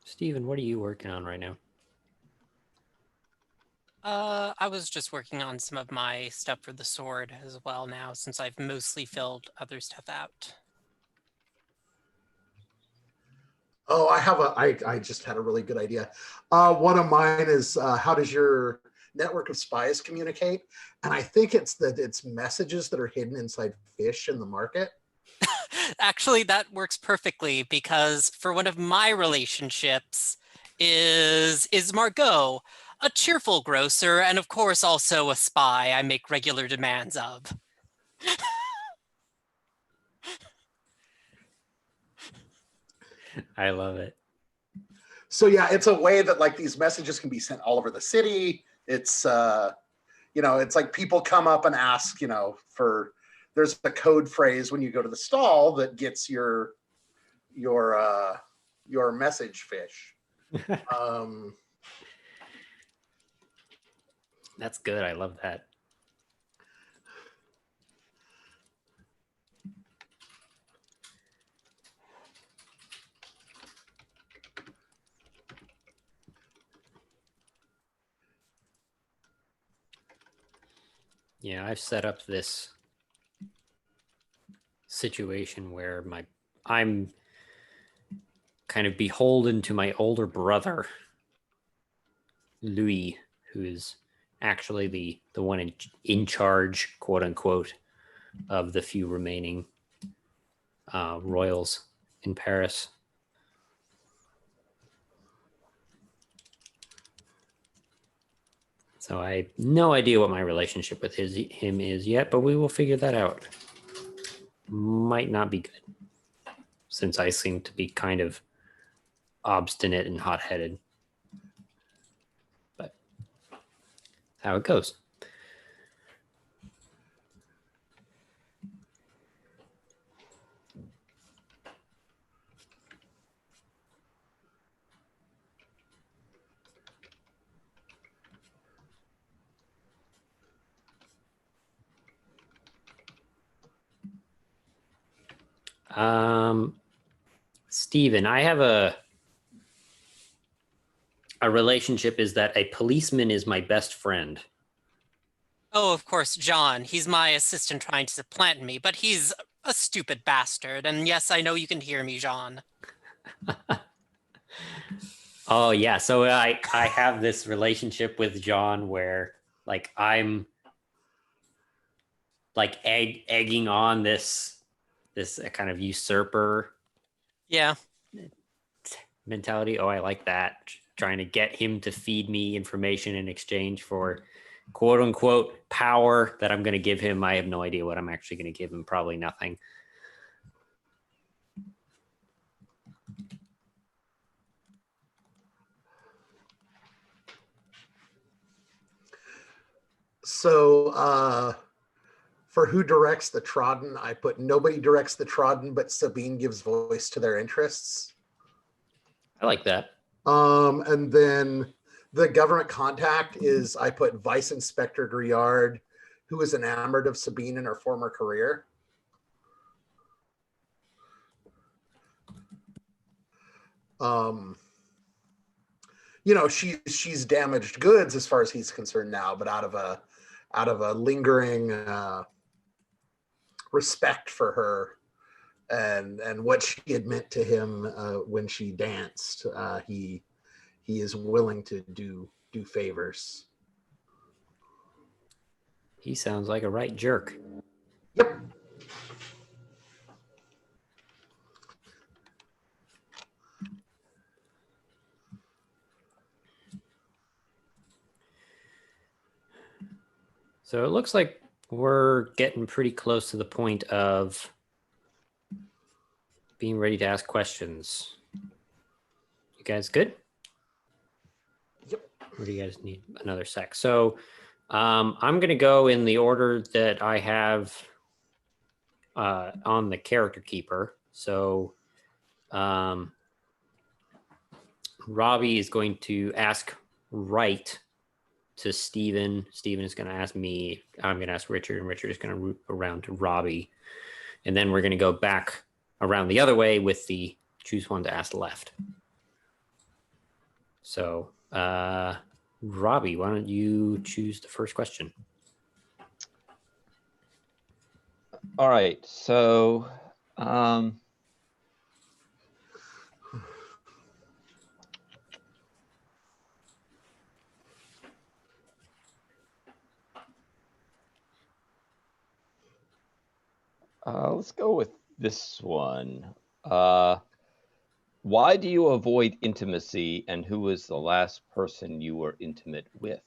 Steven, what are you working on right now? I was just working on some of my stuff for the sword as well now, since I've mostly filled other stuff out. Oh, I just had a really good idea. One of mine is, how does your network of spies communicate. And I think it's messages that are hidden inside fish in the market. Actually, that works perfectly because for one of my relationships is Margot, a cheerful grocer, and of course also a spy I make regular demands of. I love it. So yeah, it's a way that like these messages can be sent all over the city. It's it's like people come up and ask, there's a code phrase when you go to the stall that gets your message fish. That's good. I love that. Yeah, I've set up this situation where I'm kind of beholden to my older brother, Louis, who is actually the one in charge, quote unquote, of the few remaining royals in Paris. So I have no idea what my relationship with him is yet, but we will figure that out. Might not be good, since I seem to be kind of obstinate and hot-headed. But how it goes. Steven, I have a relationship is that a policeman is my best friend. Oh, of course, John. He's my assistant trying to supplant me, but he's a stupid bastard. And yes, I know you can hear me, John. Oh yeah, so I have this relationship with John where like I'm like egging on this kind of usurper Yeah. mentality. Oh, I like that. Trying to get him to feed me information in exchange for quote unquote power that I'm going to give him. I have no idea what I'm actually going to give him. Probably nothing. So for who directs the trodden, I put nobody directs the trodden, but Sabine gives voice to their interests. I like that. And then the government contact is I put Vice Inspector Griard, who is enamored of Sabine in her former career. She's damaged goods as far as he's concerned now, but out of a lingering respect for her and what she had meant to him when she danced, he is willing to do favors. He sounds like a right jerk. Yep. So it looks like we're getting pretty close to the point of being ready to ask questions. You guys good? Yep. Or do you guys need another sec? So I'm going to go in the order that I have on the character keeper. So Robbie is going to ask right to Steven. Steven is going to ask me. I'm going to ask Richard, and Richard is going to root around to Robbie. And then we're going to go back around the other way with the choose one to ask left. So, Robbie, why don't you choose the first question? All right. So, Let's go with this one. Why do you avoid intimacy, and who was the last person you were intimate with?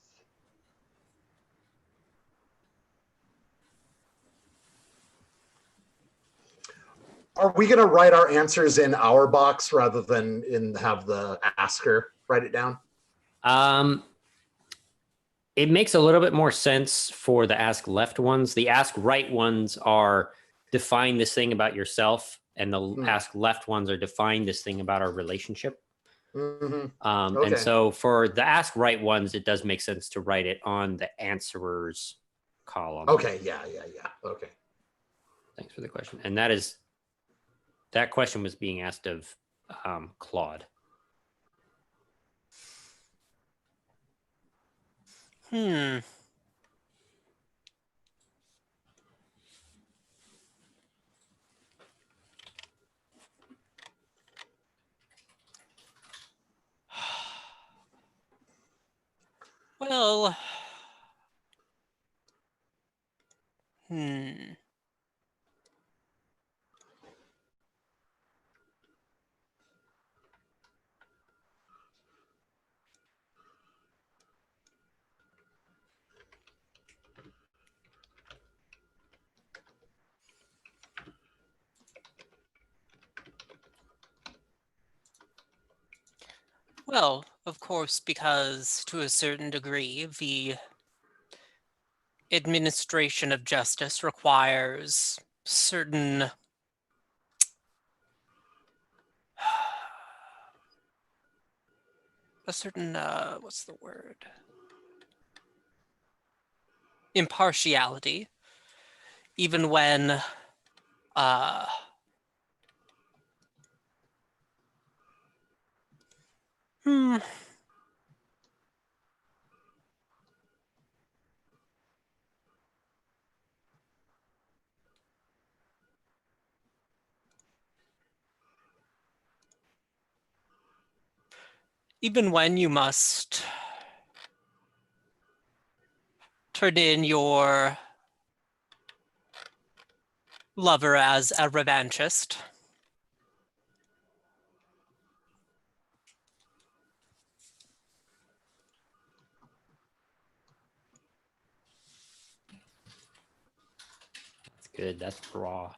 Are we going to write our answers in our box rather than have the asker write it down? It makes a little bit more sense for the ask left ones. The ask right ones are define this thing about yourself, and the ask left ones are define this thing about our relationship. Okay. And so for the ask right ones, it does make sense to write it on the answerers column. Okay. Yeah. Okay. Thanks for the question. And that question was being asked of Claude. Well, Well, of course, because to a certain degree, the administration of justice requires certain what's the word? Impartiality, even when even when you must turn in your lover as a revanchist. That's good. That's raw.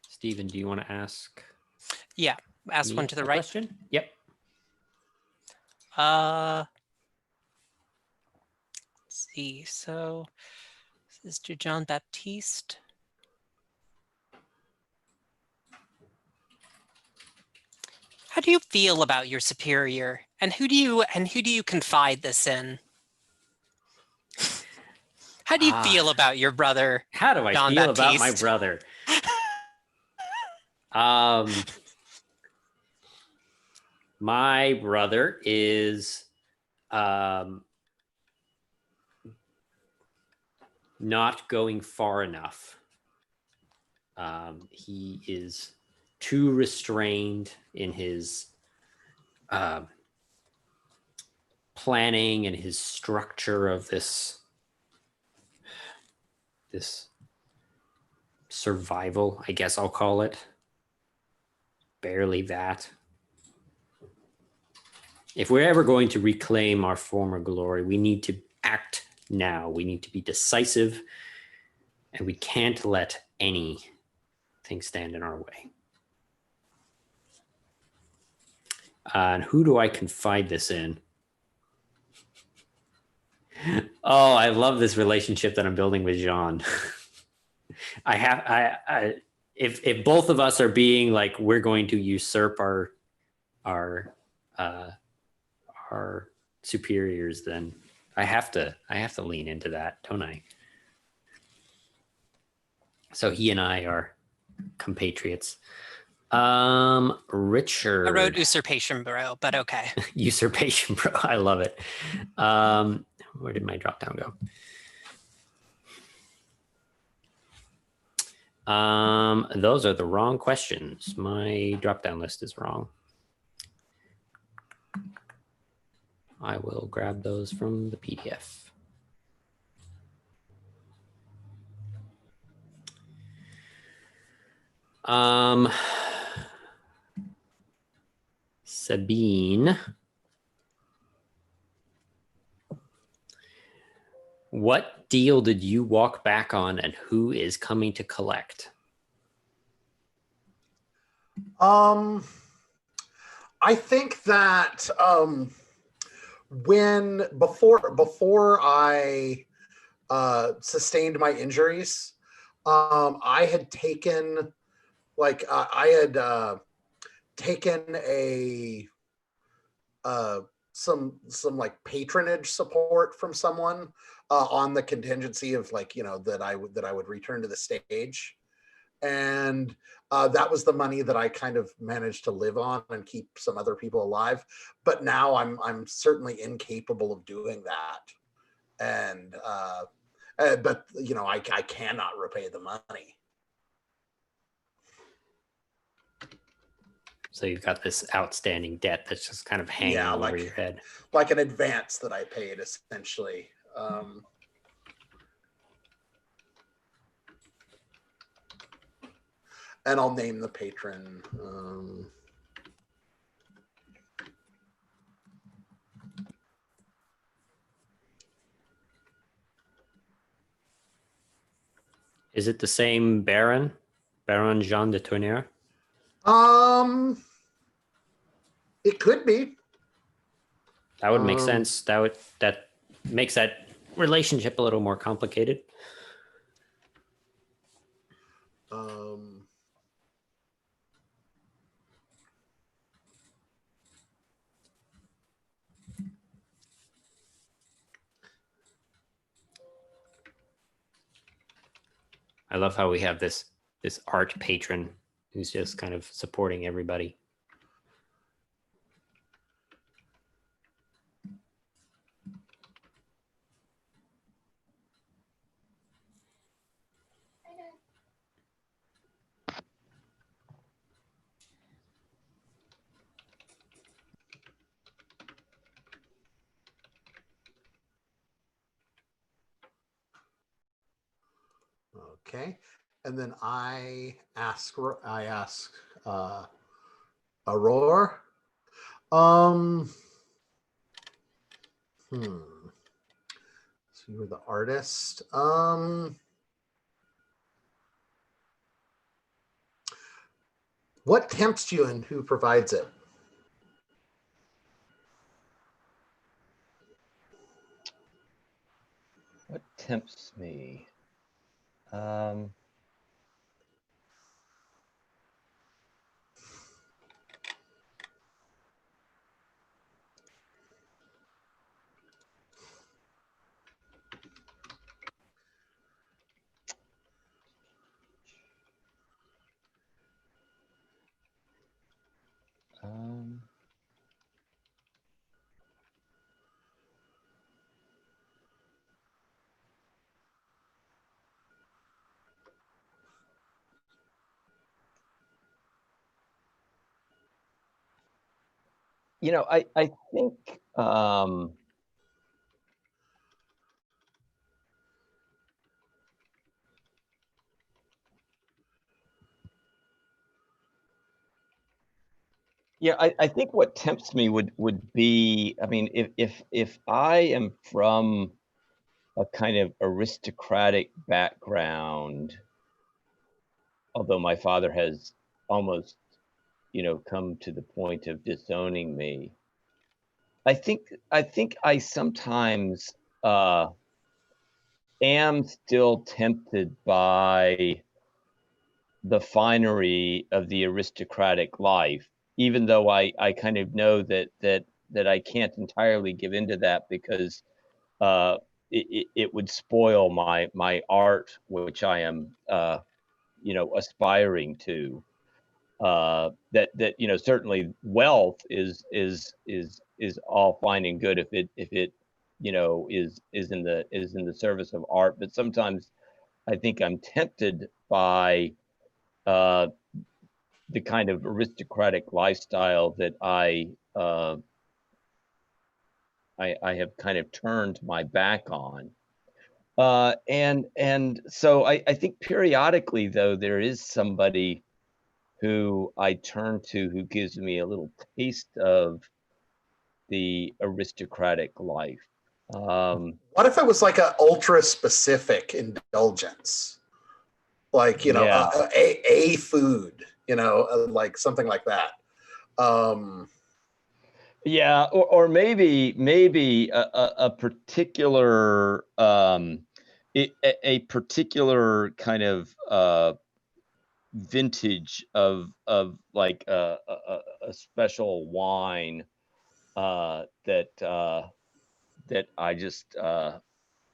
Stephen, do you want to ask? Yeah, ask one to the right. Question? Yep. Let's see. So this is to John Baptiste. How do you feel about your superior, and who do you confide this in? How do you feel about your brother? How do I John feel about my Baptiste? brother? My brother is not going far enough. He is too restrained in his planning and his structure of this survival, I guess I'll call it. Barely that. If we're ever going to reclaim our former glory, we need to act now. We need to be decisive, and we can't let anything stand in our way. And who do I confide this in? Oh, I love this relationship that I'm building with Jean. If both of us are being like, we're going to usurp our superiors, then I have to lean into that, don't I? So he and I are compatriots. Richard. I wrote usurpation, bro, but okay. Usurpation, bro. I love it. Where did my drop down go? Those are the wrong questions. My drop down list is wrong. I will grab those from the PDF. Sabine, what deal did you walk back on, and who is coming to collect? I think that before I sustained my injuries, I had taken taken a some like patronage support from someone on the contingency of that I would return to the stage, and that was the money that I kind of managed to live on and keep some other people alive. But now I'm certainly incapable of doing that, and but I cannot repay the money. So you've got this outstanding debt that's just kind of hanging over your head. Like an advance that I paid, essentially. And I'll name the patron. Is it the same Baron Jean de Tournier? It could be. That would make sense. That makes that relationship a little more complicated. I love how we have this art patron who's just kind of supporting everybody. Okay, and then I ask Aurora. So you were the artist. What tempts you and who provides it? What tempts me? I think I think what tempts me would be, I mean, if I am from a kind of aristocratic background, although my father has almost, come to the point of disowning me, I think I sometimes am still tempted by the finery of the aristocratic life, even though I kind of know that I can't entirely give into that because it would spoil my art, which I am aspiring to. That certainly wealth is all fine and good if it is in the service of art, but sometimes I think I'm tempted by the kind of aristocratic lifestyle that I have kind of turned my back on. And so I think periodically, though, there is somebody who I turn to, who gives me a little taste of the aristocratic life. What if it was like a ultra specific indulgence, like Yeah. a food, like something like that. Yeah, or maybe a particular a particular kind of vintage of like a special wine that that I just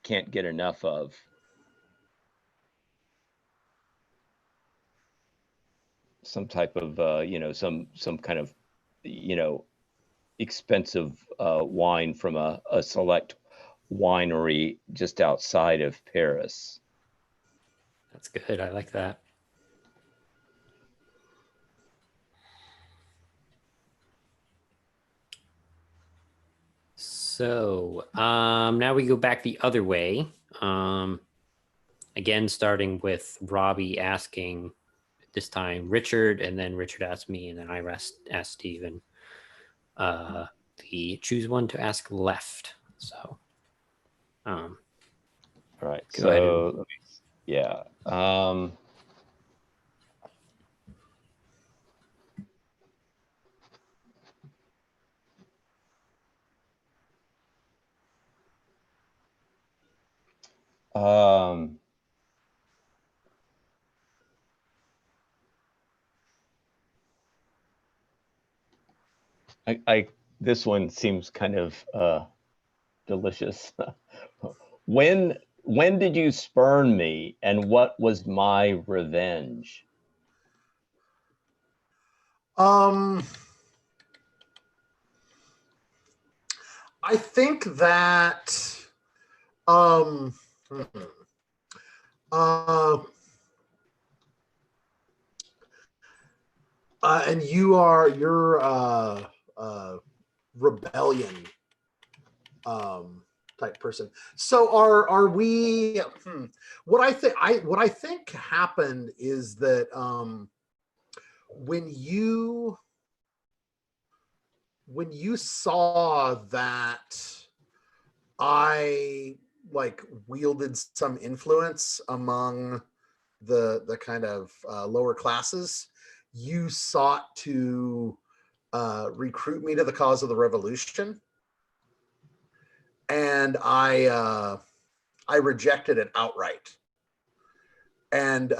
can't get enough of. Some type of some kind of expensive wine from a select winery just outside of Paris. That's good. I like that. So now we go back the other way. Again, starting with Robbie asking this time Richard, and then Richard asked me, and then I asked Steven. The choose one to ask left. So, all right. Go ahead. So, yeah. This one seems kind of delicious. When did you spurn me, and what was my revenge? I think that and you're rebellion type person. So are we? What I think happened is that when you saw that I like wielded some influence among the kind of lower classes, you sought to recruit me to the cause of the revolution, and I rejected it outright. And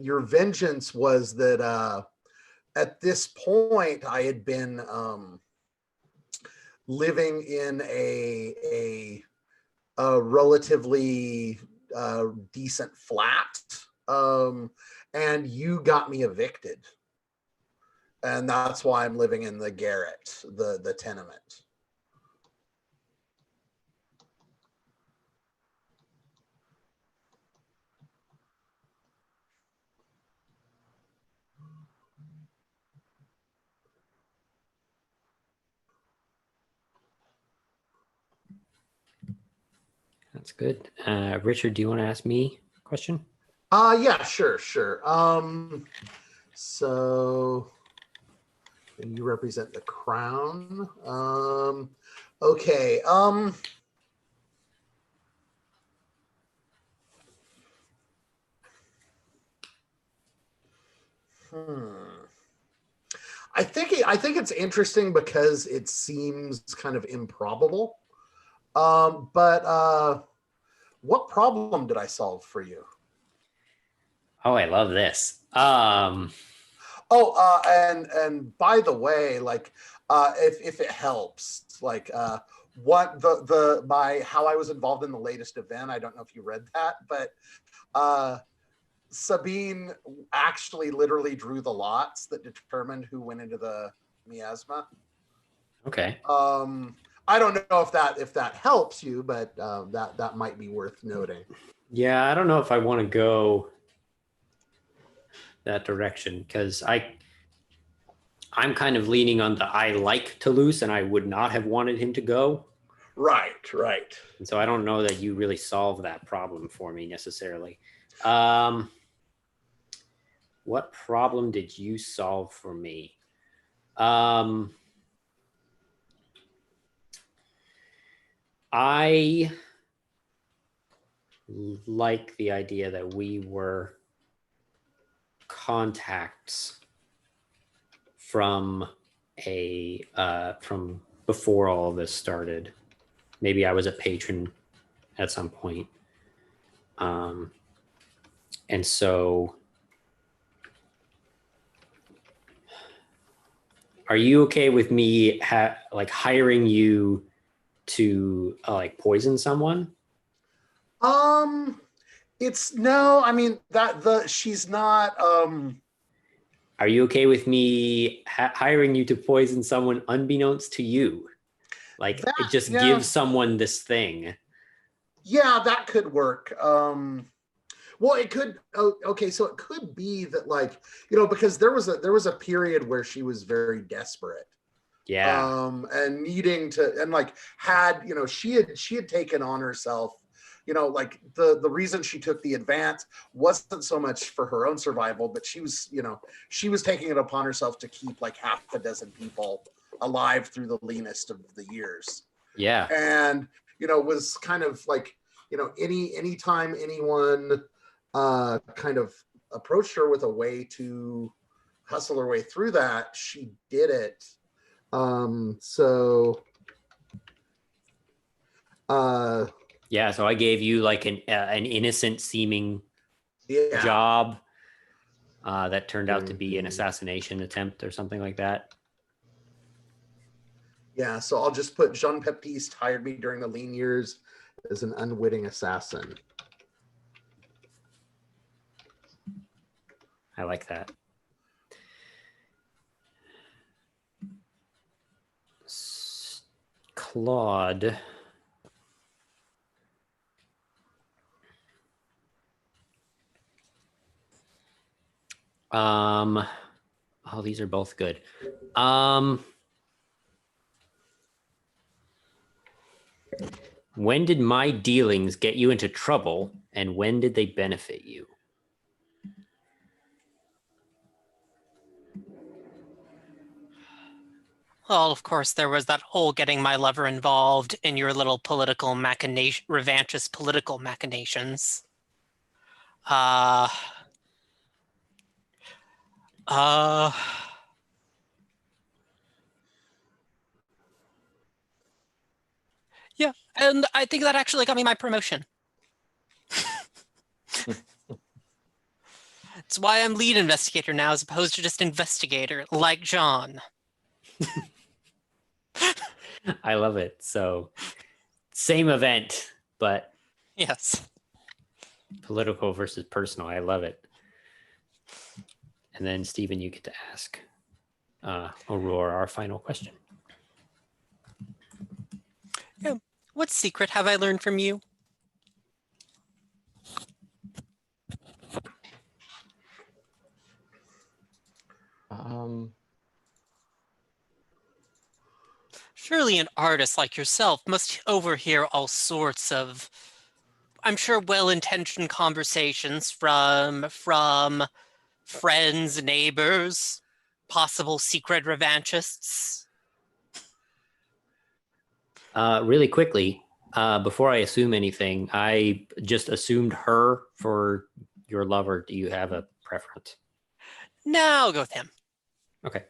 your vengeance was that at this point I had been living in a relatively decent flat, and you got me evicted, and that's why I'm living in the garret, the tenement. That's good. Richard, do you want to ask me a question? Yeah, sure. So and you represent the crown. Okay. I think it's interesting because it seems kind of improbable. But what problem did I solve for you? Oh, I love this. And by the way, like, if it helps, like, what by how I was involved in the latest event. I don't know if you read that, but Sabine actually literally drew the lots that determined who went into the miasma. Okay. I don't know if that helps you, but that might be worth noting. Yeah, I don't know if I want to go that direction, because I'm kind of leaning on the I like Toulouse, and I would not have wanted him to go. Right. And so I don't know that you really solve that problem for me necessarily. What problem did you solve for me? I like the idea that we were contacts from from before all of this started. Maybe I was a patron at some point. And so are you okay with me like hiring you to like poison someone? It's no, I mean she's not, Are you okay with me hiring you to poison someone unbeknownst to you? Like it just gives someone this thing. Yeah, that could work. Well, it could. Okay, so it could be that, like, because there was a period where she was very desperate. Yeah. And needing to, and like had, she had taken on herself, like the reason she took the advance wasn't so much for her own survival, but she was taking it upon herself to keep like half a dozen people alive through the leanest of the years. Yeah. And, was kind of like, anytime anyone kind of approached her with a way to hustle her way through that, she did it. Yeah, so I gave you like an innocent seeming job that turned out to be an assassination attempt or something like that. Yeah, so I'll just put Jean-Baptiste hired me during the lean years as an unwitting assassin. I like that. Claude. Oh, these are both good. When did my dealings get you into trouble, and when did they benefit you? Well, of course, there was that whole getting my lover involved in your little political machination, revanchist political machinations. Yeah, and I think that actually got me my promotion. That's why I'm lead investigator now, as opposed to just investigator, like John. I love it. So, same event, but yes, political versus personal. I love it. And then, Stephen, you get to ask Aurora our final question. Yeah. What secret have I learned from you? Surely an artist like yourself must overhear all sorts of, I'm sure, well-intentioned conversations from friends, neighbors, possible secret revanchists. Really quickly, before I assume anything, I just assumed her for your lover. Do you have a preference? No, I'll go with him. Okay.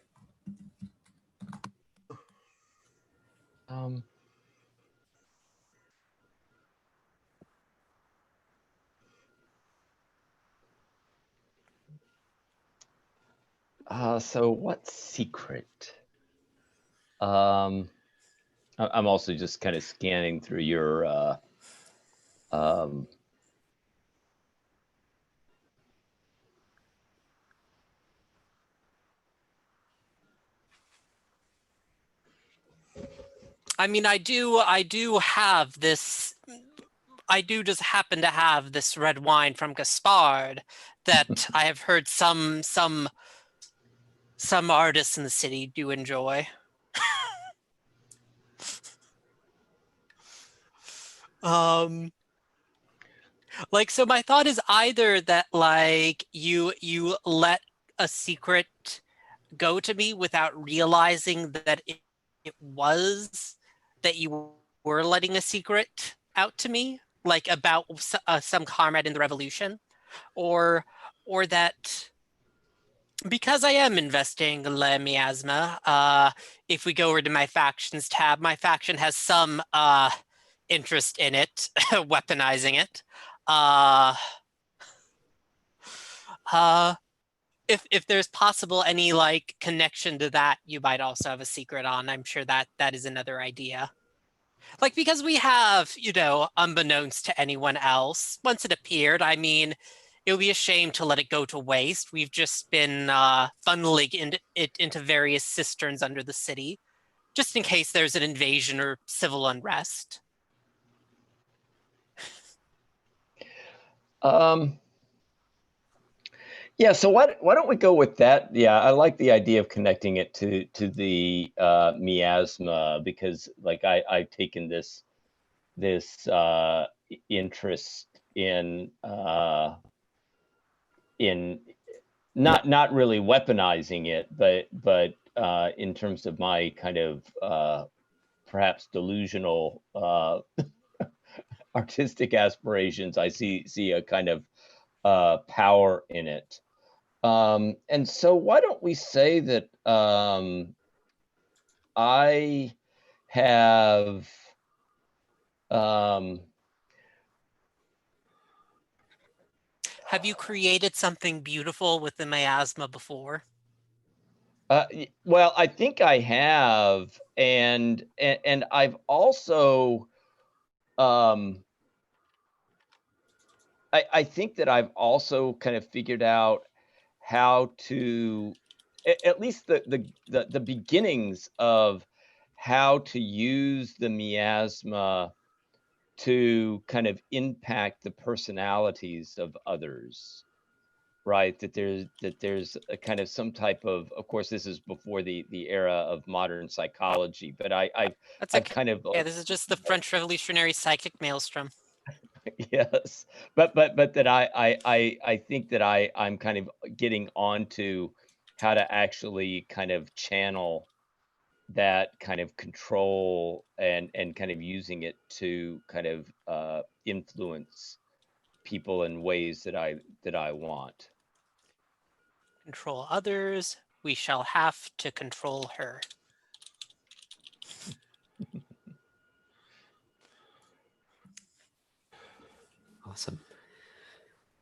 So what secret? I'm also just kind of scanning through your I mean, I do have this. I do just happen to have this red wine from Gaspard that I have heard some artists in the city do enjoy. Like, so my thought is either that like you let a secret go to me without realizing that it was that you were letting a secret out to me, like about some comrade in the revolution, or that because I am investing Le Miasma, if we go over to my factions tab, my faction has some interest in it, weaponizing it. If there's possible any like connection to that, you might also have a secret on. I'm sure that is another idea. Like, because we have, you know, unbeknownst to anyone else, once it appeared, I mean, it would be a shame to let it go to waste. We've just been funneling it into various cisterns under the city, just in case there's an invasion or civil unrest. Yeah, so why don't we go with that? Yeah, I like the idea of connecting it to the miasma, because like I've taken this interest in not really weaponizing it, but in terms of my kind of perhaps delusional artistic aspirations, I see a kind of power in it. And so why don't we say that I have Have you created something beautiful with the miasma before? well, I think I have, and I've also I think that I've also kind of figured out how to at least the beginnings of how to use the miasma to kind of impact the personalities of others, right? That there's a kind of some type of course, this is before the era of modern psychology, but That's I've okay. kind of Yeah, this is just the French Revolutionary psychic maelstrom. yes, but that I think that I'm kind of getting onto how to actually kind of channel that kind of control and kind of using it to kind of influence people in ways that I want. Control others, we shall have to control her. Awesome.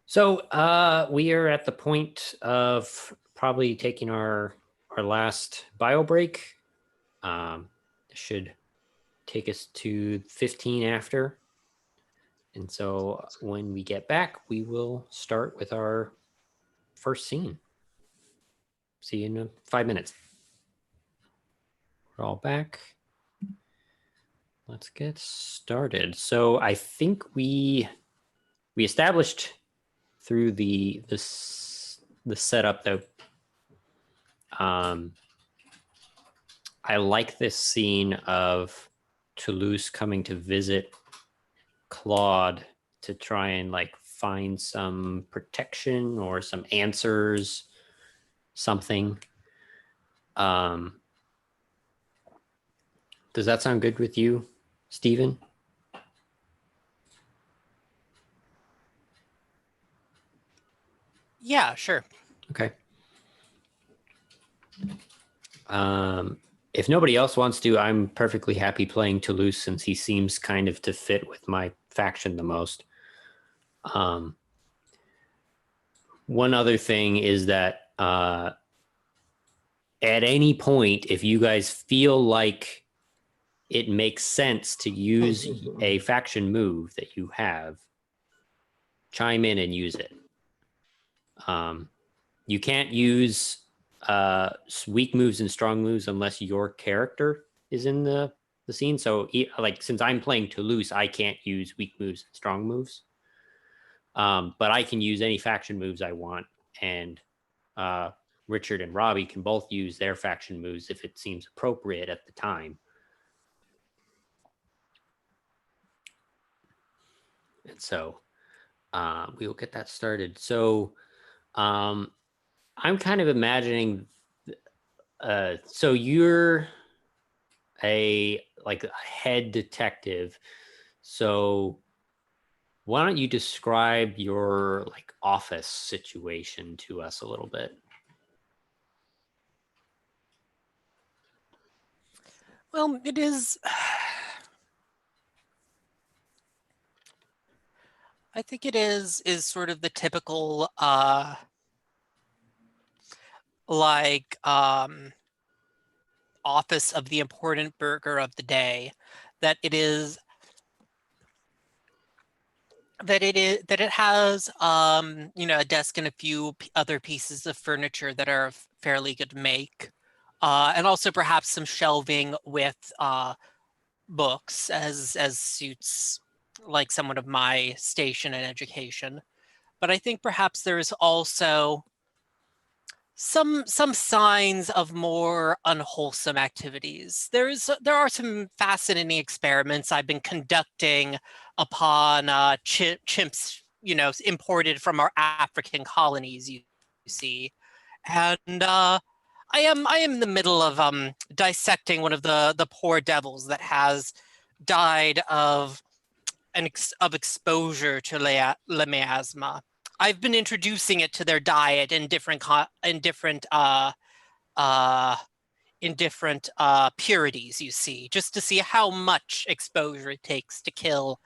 So we are at the point of probably taking our last bio break. Should take us to 15 after. And so when we get back, we will start with our first scene. See you in 5 minutes. We're all back. Let's get started. So I think we established through the setup that I like this scene of Toulouse coming to visit Claude to try and like find some protection or some answers, something. Does that sound good with you, Stephen? Yeah, sure. Okay. If nobody else wants to, I'm perfectly happy playing Toulouse since he seems kind of to fit with my faction the most. One other thing is that at any point, if you guys feel like it makes sense to use a faction move that you have, chime in and use it. You can't use weak moves and strong moves unless your character is in the scene. So like, since I'm playing Toulouse, I can't use weak moves and strong moves. But I can use any faction moves I want. And Richard and Robbie can both use their faction moves if it seems appropriate at the time. And so We will get that started. So I'm kind of imagining, so you're a head detective. So why don't you describe your office situation to us a little bit? Well, it is. I think it is sort of the typical office of the important burger of the day, that it has a desk and a few other pieces of furniture that are fairly good to make, and also perhaps some shelving with books as suits like someone of my station and education. But I think perhaps there is also some signs of more unwholesome activities. There are some fascinating experiments I've been conducting upon chimps, imported from our African colonies, you see. And I am in the middle of dissecting one of the poor devils that has died of exposure to le miasma. I've been introducing it to their diet in different purities, you see, just to see how much exposure it takes to kill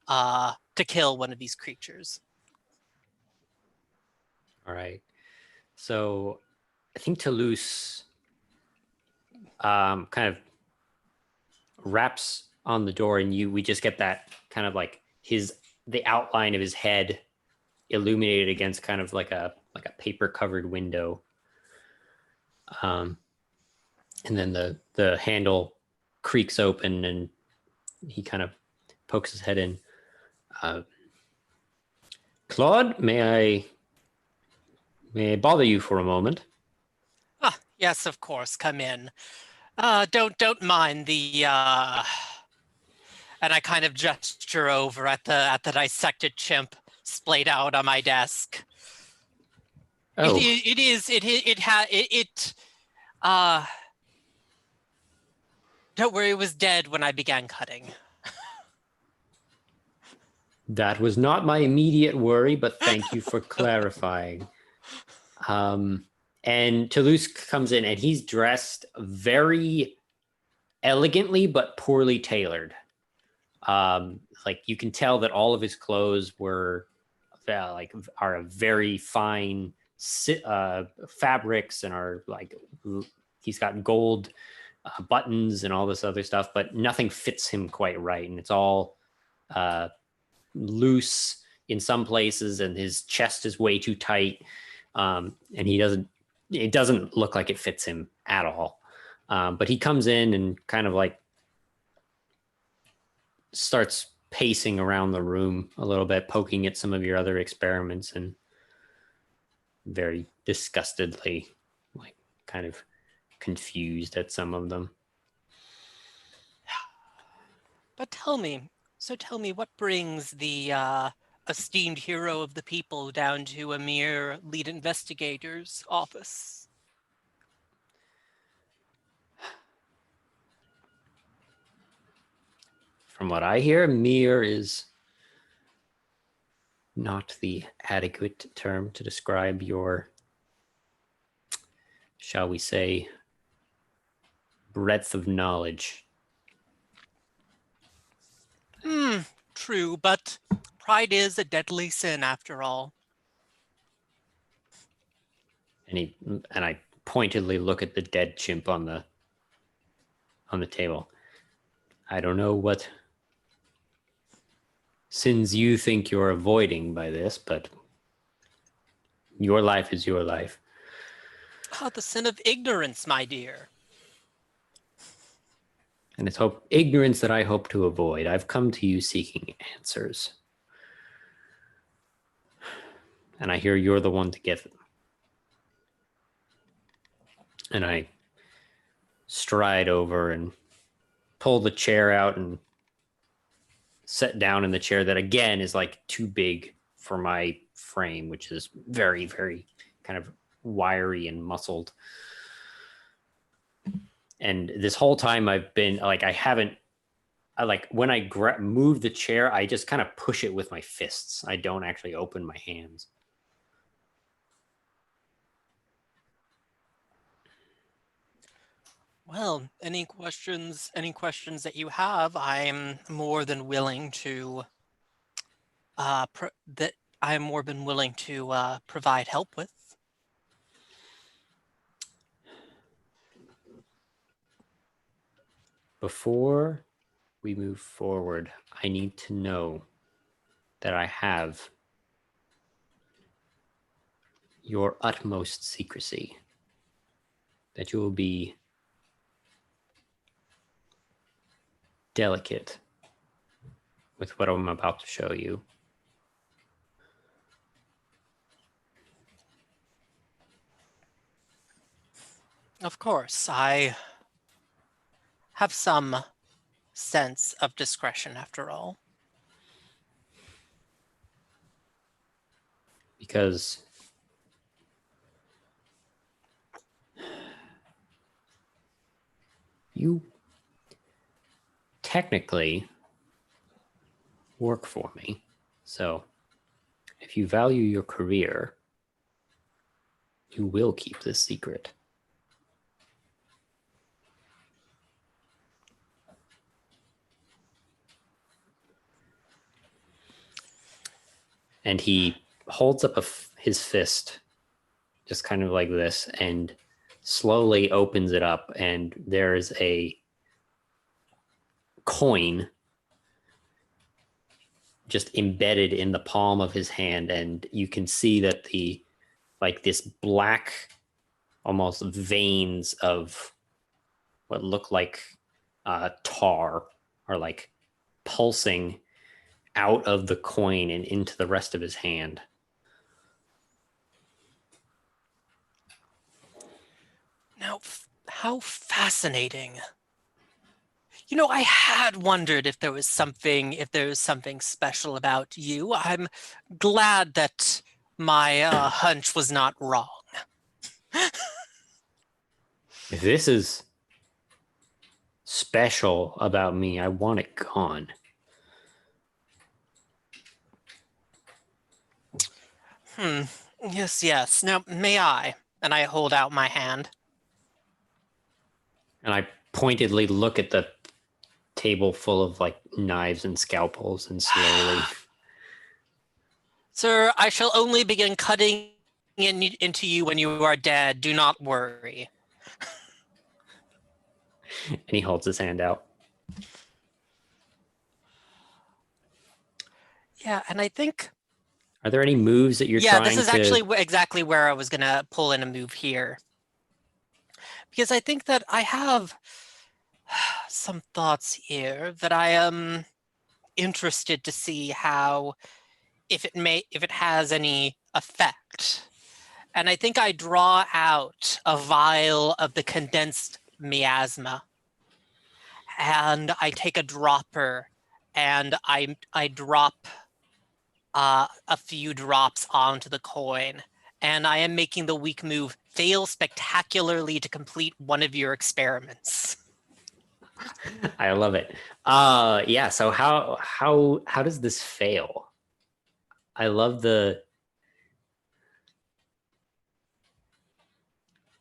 one of these creatures. All right. So I think Toulouse kind of raps on the door, and we just get that kind of the outline of his head illuminated against kind of like a paper covered window. And then the handle creaks open and he kind of pokes his head in. Claude, may I bother you for a moment? Ah, yes, of course, come in. Don't mind the and I kind of gesture over at the dissected chimp splayed out on my desk. Oh, don't worry, it was dead when I began cutting. that was not my immediate worry, but thank you for clarifying. And Toulouse comes in and he's dressed very elegantly but poorly tailored. You can tell that all of his clothes are a very fine fabrics and are he's got gold buttons and all this other stuff, but nothing fits him quite right, and it's all loose in some places, and his chest is way too tight, and it doesn't look like it fits him at all. But he comes in and kind of starts pacing around the room a little bit, poking at some of your other experiments, and very disgustedly, kind of confused at some of them. But tell me, what brings the esteemed hero of the people down to a mere lead investigator's office? From what I hear, mere is not the adequate term to describe your, shall we say, breadth of knowledge. True, but pride is a deadly sin after all. And I pointedly look at the dead chimp on the table. I don't know what sins you think you're avoiding by this, but your life is your life. Oh, the sin of ignorance, my dear. And it's ignorance that I hope to avoid. I've come to you seeking answers. And I hear you're the one to give them. And I stride over and pull the chair out and sit down in the chair that again is too big for my frame, which is very, very kind of wiry and muscled. And this whole time I've been like, when I move the chair, I just kind of push it with my fists. I don't actually open my hands. Well, any questions that you have, I'm more than willing to provide help with. Before we move forward, I need to know that I have your utmost secrecy, that you will be delicate with what I'm about to show you. Of course, I have some sense of discretion after all. Because you technically work for me. So if you value your career, you will keep this secret. And he holds up his fist, just kind of like this, and slowly opens it up, and there's a coin just embedded in the palm of his hand, and you can see that this black, almost veins of what look like tar are like pulsing out of the coin and into the rest of his hand. Now, how fascinating. You know, I had wondered if there was something special about you. I'm glad that my hunch was not wrong. If this is special about me, I want it gone. Yes. Now, may I? And I hold out my hand. And I pointedly look at the table full of like knives and scalpels and slowly. Sir, I shall only begin cutting into you when you are dead. Do not worry. And he holds his hand out. Yeah, and I think... Are there any moves that you're yeah, trying to... this is actually exactly where I was going to pull in a move here. Because I think that I have some thoughts here that I am interested to see how, if it has any effect. And I think I draw out a vial of the condensed miasma, and I take a dropper and I drop a few drops onto the coin, and I am making the weak move fail spectacularly to complete one of your experiments. I love it. Yeah, so how does this fail? I love the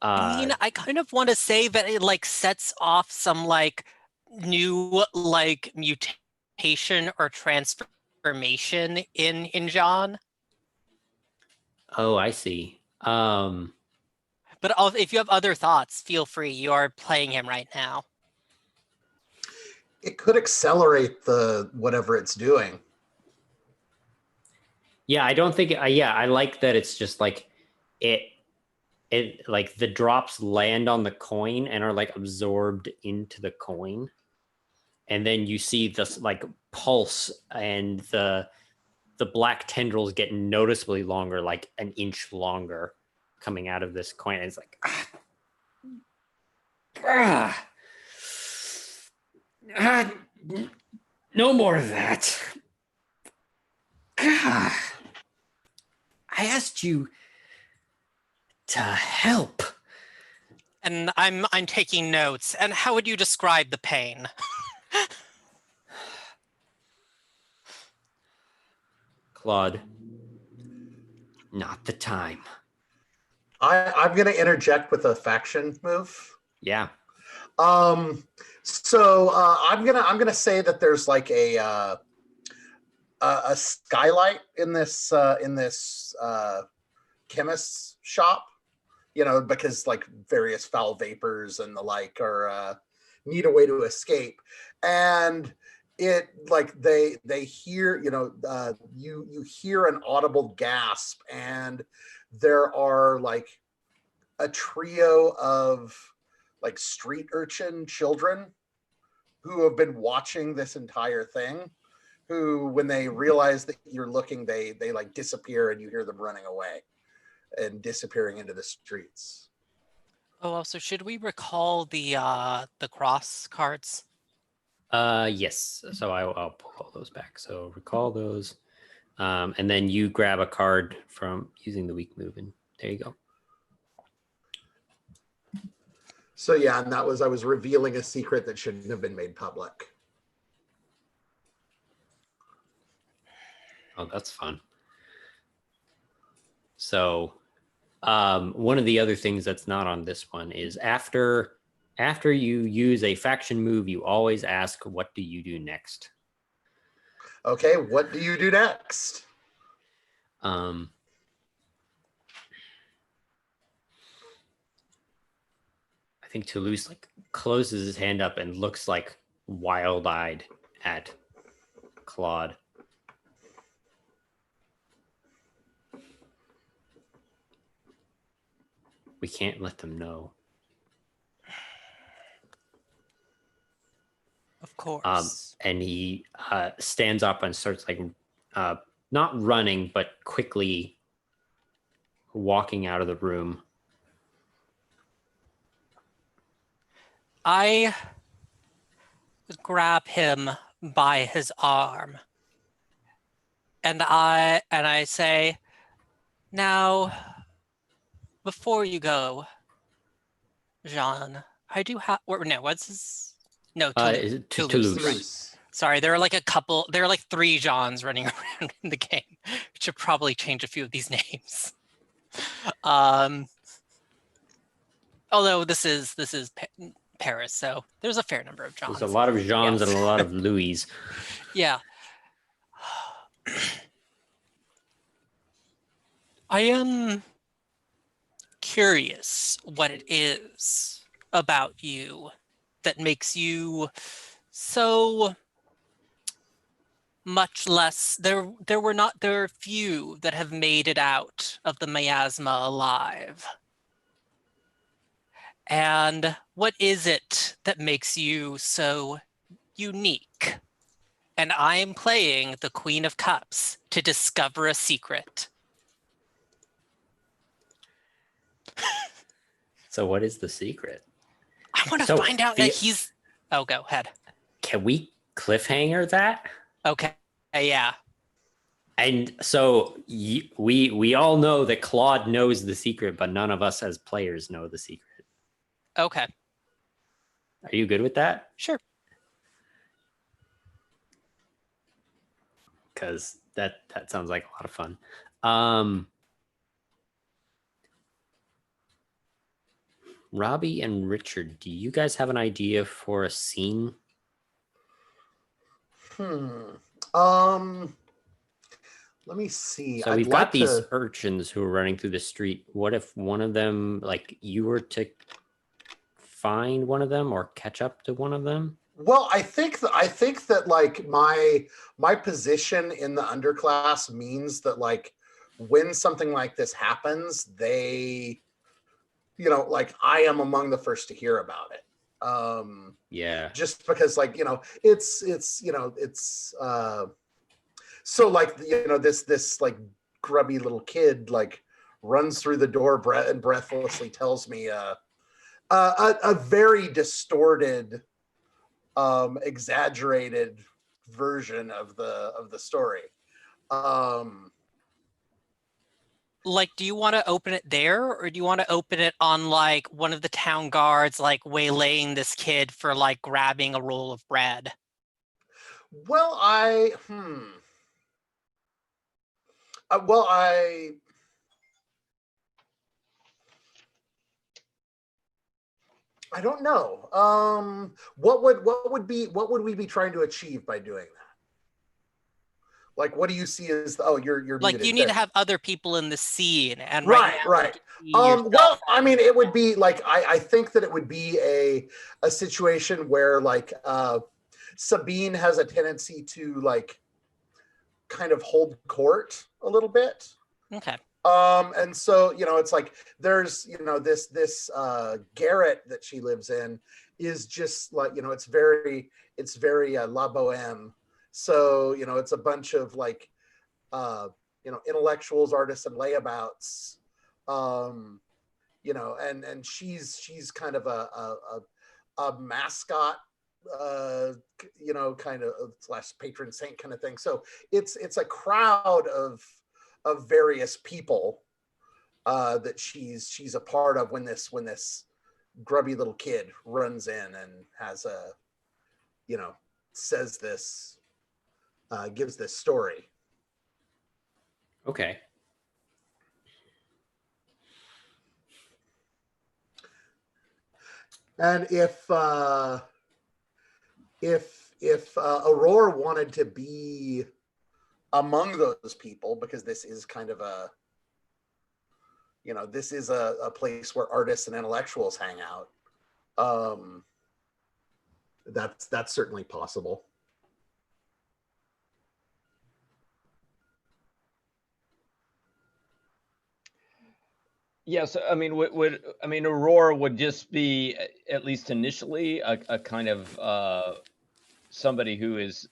I mean, I kind of want to say that it like sets off some like new like mutation or transformation in John. Oh, I see. But if you have other thoughts, feel free. You are playing him right now. It could accelerate the whatever it's doing. Yeah, I don't think. Yeah, I like that. It's just like it like the drops land on the coin and are like absorbed into the coin, and then you see this like pulse, and the black tendrils get noticeably longer, like an inch longer, coming out of this coin. And it's like, no more of that. I asked you to help. And I'm taking notes. And how would you describe the pain? Claude, not the time. I'm going to interject with a faction move. Yeah. So I'm gonna say that there's like a skylight in this chemist's shop, you know, because like various foul vapors and the like are need a way to escape, and it like they hear, you know, you hear an audible gasp, and there are like a trio of like street urchin children who have been watching this entire thing, who when they realize that you're looking, they like disappear, and you hear them running away and disappearing into the streets. Oh, also, should we recall the cross cards? Yes. So I'll pull all those back. So recall those. And then you grab a card from using the weak move, and there you go. So yeah, and I was revealing a secret that shouldn't have been made public. Oh, that's fun. So one of the other things that's not on this one is after you use a faction move, you always ask, what do you do next? Okay, what do you do next? I think Toulouse like closes his hand up and looks like wild-eyed at Claude. We can't let them know. Of course. And he stands up and starts like not running, but quickly walking out of the room. I grab him by his arm, and I say, now, before you go, Jean, I do have, or no, what's his? No, Toulouse. Is it Toulouse. Toulouse? Sorry, there are like there are like 3 Jeans running around in the game. Should probably change a few of these names. Although this is Paris, so there's a fair number of Johns. There's a lot of Jeans Yes. and a lot of Louis. Yeah. I am curious what it is about you that makes you so much less. There are few that have made it out of the miasma alive. And what is it that makes you so unique? And I am playing the Queen of Cups to discover a secret. So what is the secret? I want to find out that he's... Oh, go ahead. Can we cliffhanger that? Okay, yeah. And so we all know that Claude knows the secret, but none of us as players know the secret. Okay. Are you good with that? Sure. Because that sounds like a lot of fun. Robbie and Richard, do you guys have an idea for a scene? Let me see. So we've got these urchins who are running through the street. What if one of them, like you were to find one of them or catch up to one of them? Well, I think that like my position in the underclass means that like when something like this happens, they, you know, like I am among the first to hear about it. Yeah. Just because like, you know, it's so like, you know, this like grubby little kid like runs through the door and breathlessly tells me a very distorted, exaggerated version of the story. Like, do you want to open it there, or do you want to open it on like one of the town guards, like waylaying this kid for like grabbing a roll of bread? Well, well, I don't know. What would we be trying to achieve by doing that? Like, what do you see as you're Like, muted you need there. to have other people in the scene, and Right, now right. you see yourself Well, I mean, having it would be like I think that it would be a situation where like Sabine has a tendency to like kind of hold court a little bit. Okay. And so, it's like there's, this garret that she lives in is just like, it's very La Boheme. So, it's a bunch of like, intellectuals, artists, and layabouts. And she's kind of a mascot, kind of / patron saint kind of thing. So it's a crowd of various people that she's a part of when this grubby little kid runs in and has says this, gives this story. Okay. And if Aurora wanted to be among those people, because this is kind of this is a place where artists and intellectuals hang out, that's certainly possible. Yes, I mean, Aurora would just be, at least initially, a kind of somebody who is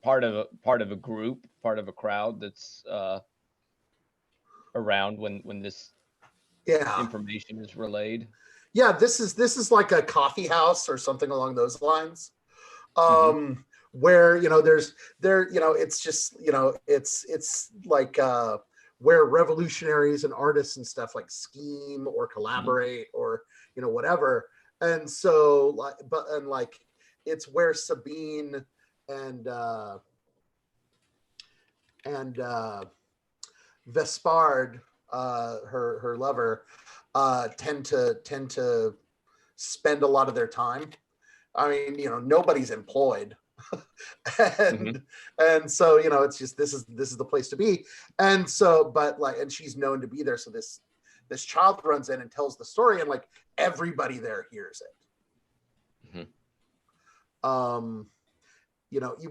part of a group, part of a crowd that's around when this information is relayed. Yeah, this is like a coffee house or something along those lines. Where it's just it's like where revolutionaries and artists and stuff like scheme or collaborate or whatever. And so like it's where Sabine and Vespard, her lover, tend to spend a lot of their time. I mean, nobody's employed. and so it's just this is the place to be. And so and she's known to be there, so this child runs in and tells the story, and like everybody there hears it.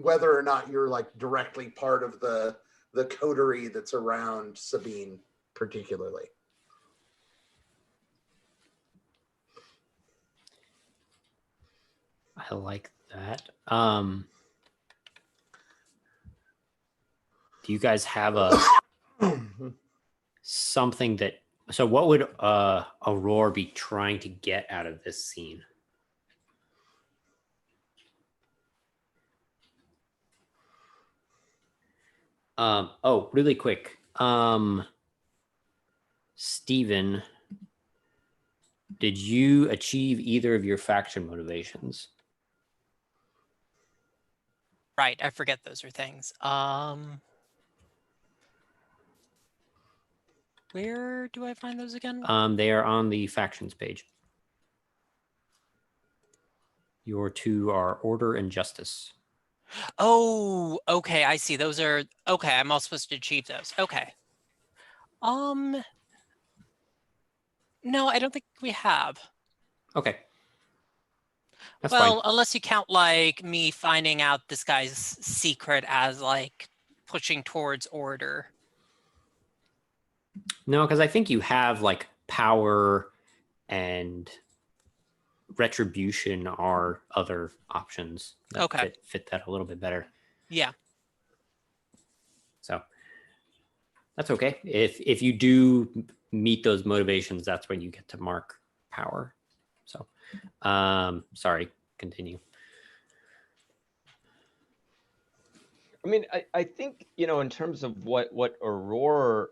Whether or not you're like directly part of the coterie that's around Sabine particularly. I like that. Do you guys have something that, so what would Aurora be trying to get out of this scene? Oh, really quick. Steven, did you achieve either of your faction motivations? Right, I forget those are things. Where do I find those again? They are on the factions page. Your two are order and justice. Oh, okay, I see. Those are okay. I'm all supposed to achieve those. Okay. No, I don't think we have. Okay. That's well, fine. Unless you count like me finding out this guy's secret as like pushing towards order. No, because I think you have like power and retribution are other options that fit that a little bit better. Yeah. So that's okay. If you do meet those motivations, that's when you get to mark power. So sorry, continue. I mean, I think, in terms of what Aurora,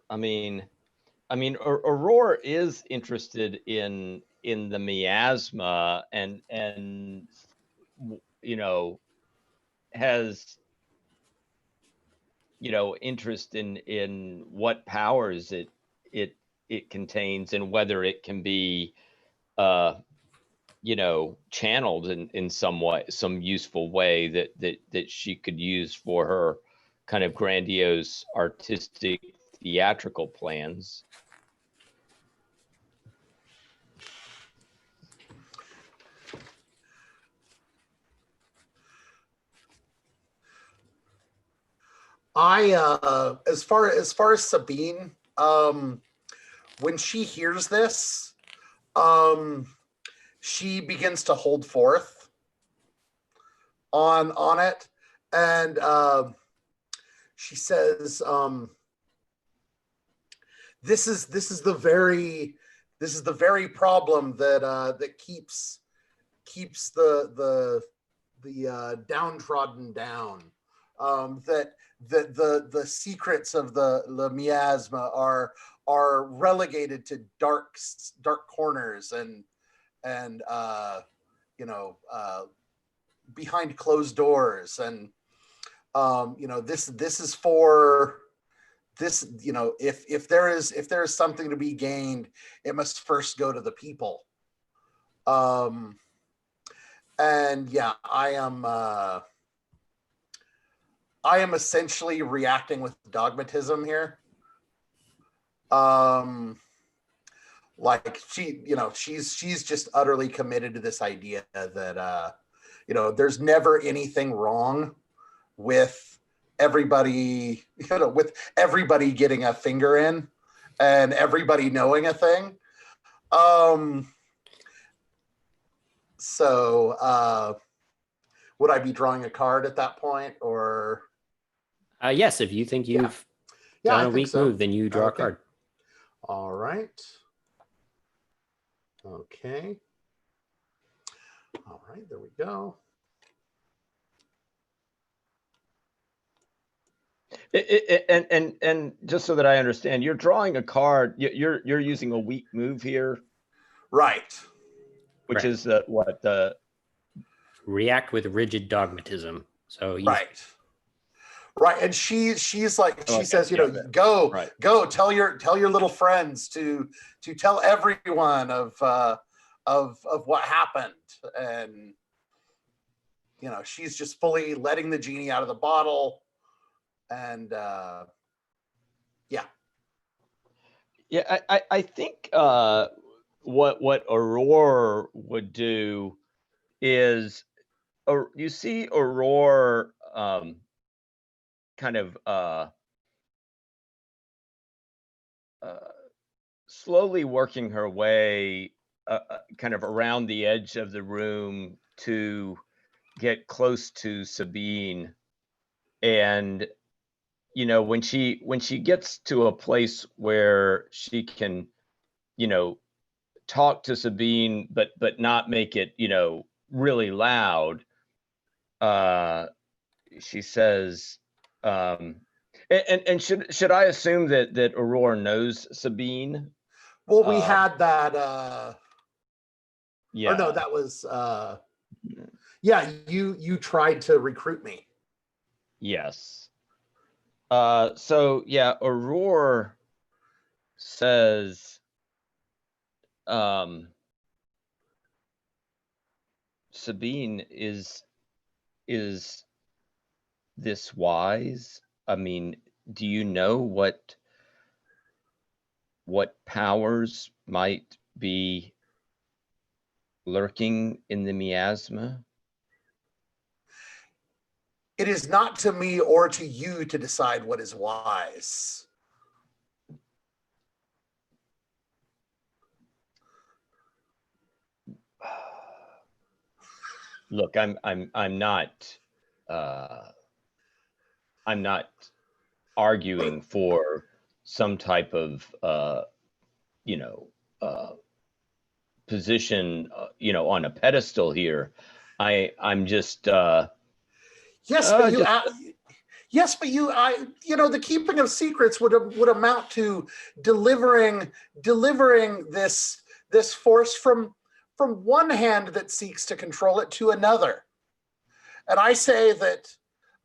Aurora is interested in the miasma and has interest in what powers it contains and whether it can be channeled in some way, some useful way that she could use for her kind of grandiose artistic theatrical plans. As far as Sabine, when she hears this, she begins to hold forth on it, and she says, "This is the very problem that keeps the downtrodden down. That the secrets of the miasma are relegated to dark corners and behind closed doors, and this is for this, if there is something to be gained, it must first go to the people." And yeah, I am essentially reacting with dogmatism here. Like she's just utterly committed to this idea that there's never anything wrong with everybody, with everybody getting a finger in and everybody knowing a thing. So would I be drawing a card at that point, or? Yes, if you think you've Yeah, done I a think weak so. move, then you draw Okay. a card. All right. Okay. All right, there we go. And just so that I understand, you're drawing a card. You're using a weak move here, Right. which Right. is the React with rigid dogmatism. So he's Right. And she's like, she Okay, says, yeah, go, right. go tell your little friends to tell everyone of what happened. And she's just fully letting the genie out of the bottle. And Yeah, I think what Aurora would do is, you see Aurora kind of slowly working her way kind of around the edge of the room to get close to Sabine. And when she gets to a place where she can talk to Sabine but not make it really loud, she says, and should I assume that Aurora knows Sabine? well, we had that Yeah. or no, that was yeah, you tried to recruit me. Yes. So yeah, Aurora says, Sabine, is this wise? I mean, do you know what powers might be lurking in the miasma? It is not to me or to you to decide what is wise. Look, I'm not arguing for some type of position on a pedestal here. I'm just Yes, but Yes, but the keeping of secrets would amount to delivering this force from one hand that seeks to control it to another. And I say that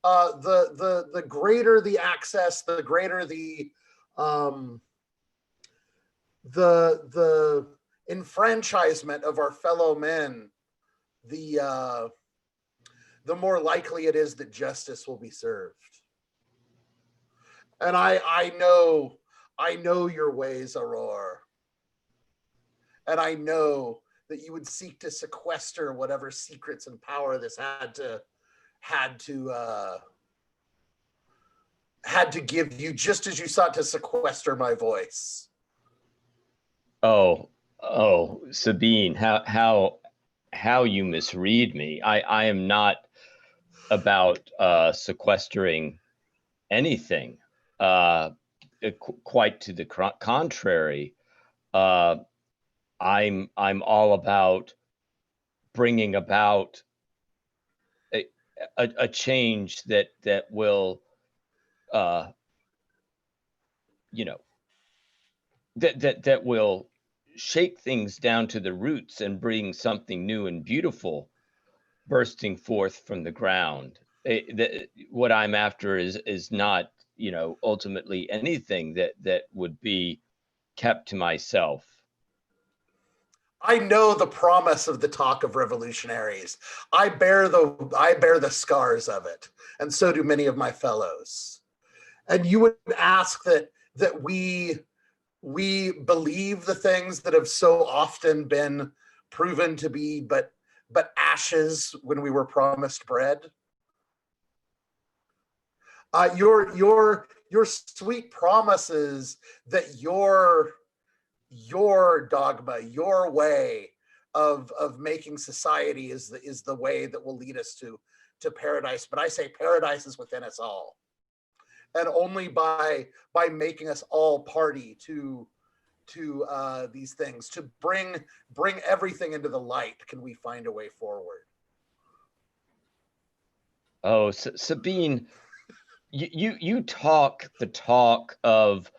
the greater the access, the greater the enfranchisement of our fellow men, the more likely it is that justice will be served. And I know your ways, Aurora. And I know that you would seek to sequester whatever secrets and power this had to give you, just as you sought to sequester my voice. Oh, Sabine, how you misread me. I am not about sequestering anything. Quite to the contrary. I'm all about bringing about a change that will, that will shake things down to the roots and bring something new and beautiful bursting forth from the ground. What I'm after is not, ultimately anything that would be kept to myself. I know the promise of the talk of revolutionaries. I bear the scars of it, and so do many of my fellows. And you would ask that we believe the things that have so often been proven to be but ashes when we were promised bread. Your sweet promises that your dogma, your way of making society is the way that will lead us to paradise. But I say paradise is within us all, and only by making us all party to these things, to bring everything into the light, can we find a way forward. Oh, Sabine, you talk the talk of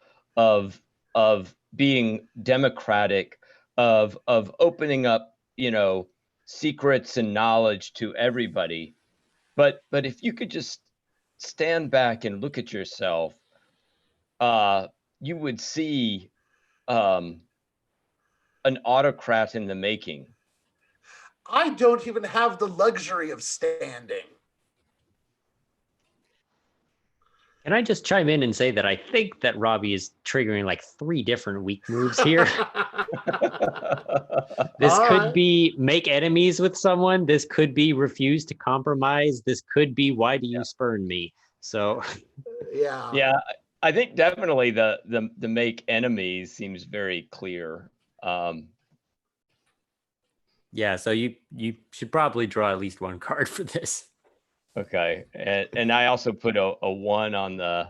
being democratic, of opening up, secrets and knowledge to everybody. But if you could just stand back and look at yourself, you would see an autocrat in the making. I don't even have the luxury of standing. Can I just chime in and say that I think that Robbie is triggering like 3 different weak moves here? This could be make enemies with someone. This could be refuse to compromise. This could be why do you spurn me? So yeah, I think definitely the make enemies seems very clear. Yeah, so you should probably draw at least 1 card for this. Okay, and I also put a 1 on the.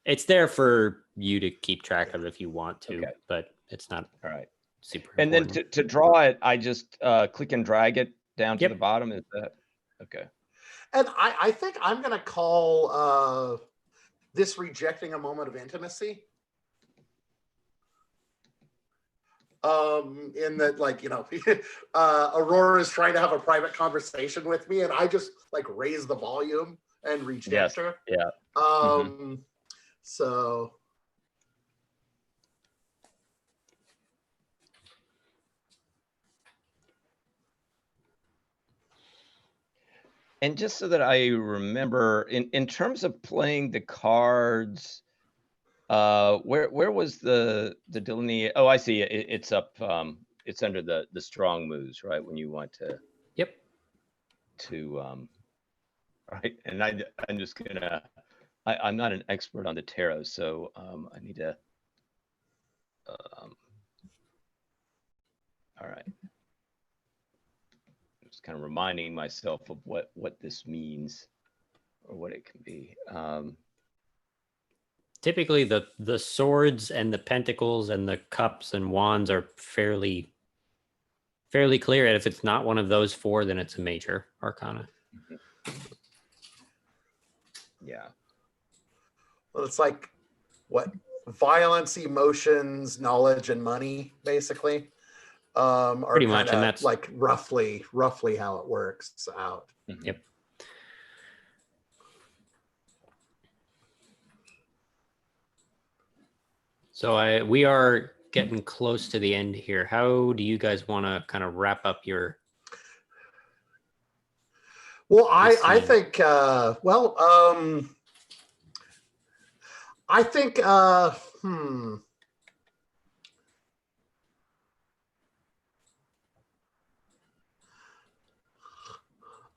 It's there for you to keep track of if you want to, Okay. but it's not All right. super And important. then to draw it, I just click and drag it down to Yep. the bottom. Is that okay? and I think I'm gonna call this rejecting a moment of intimacy. In that, like, Aurora is trying to have a private conversation with me, and I just like raise the volume and reject her. Yeah. So And just so that I remember, in terms of playing the cards, where was the delineate? Oh, I see. It's up. It's under the strong moves, right? When you want to. Yep. Right. And I'm just gonna. I'm not an expert on the tarot, so I need to. All right. Just kind of reminding myself of what this means, or what it can be. Typically the swords and the pentacles and the cups and wands are fairly clear. And if it's not one of those 4, then it's a major arcana. Yeah. Well, it's like what violence, emotions, knowledge, and money, basically, are Pretty kind much, and of that's like roughly how it works out. Mhm. Yep. So we are getting close to the end here. How do you guys want to kind of wrap up your? Well, I scene? think I think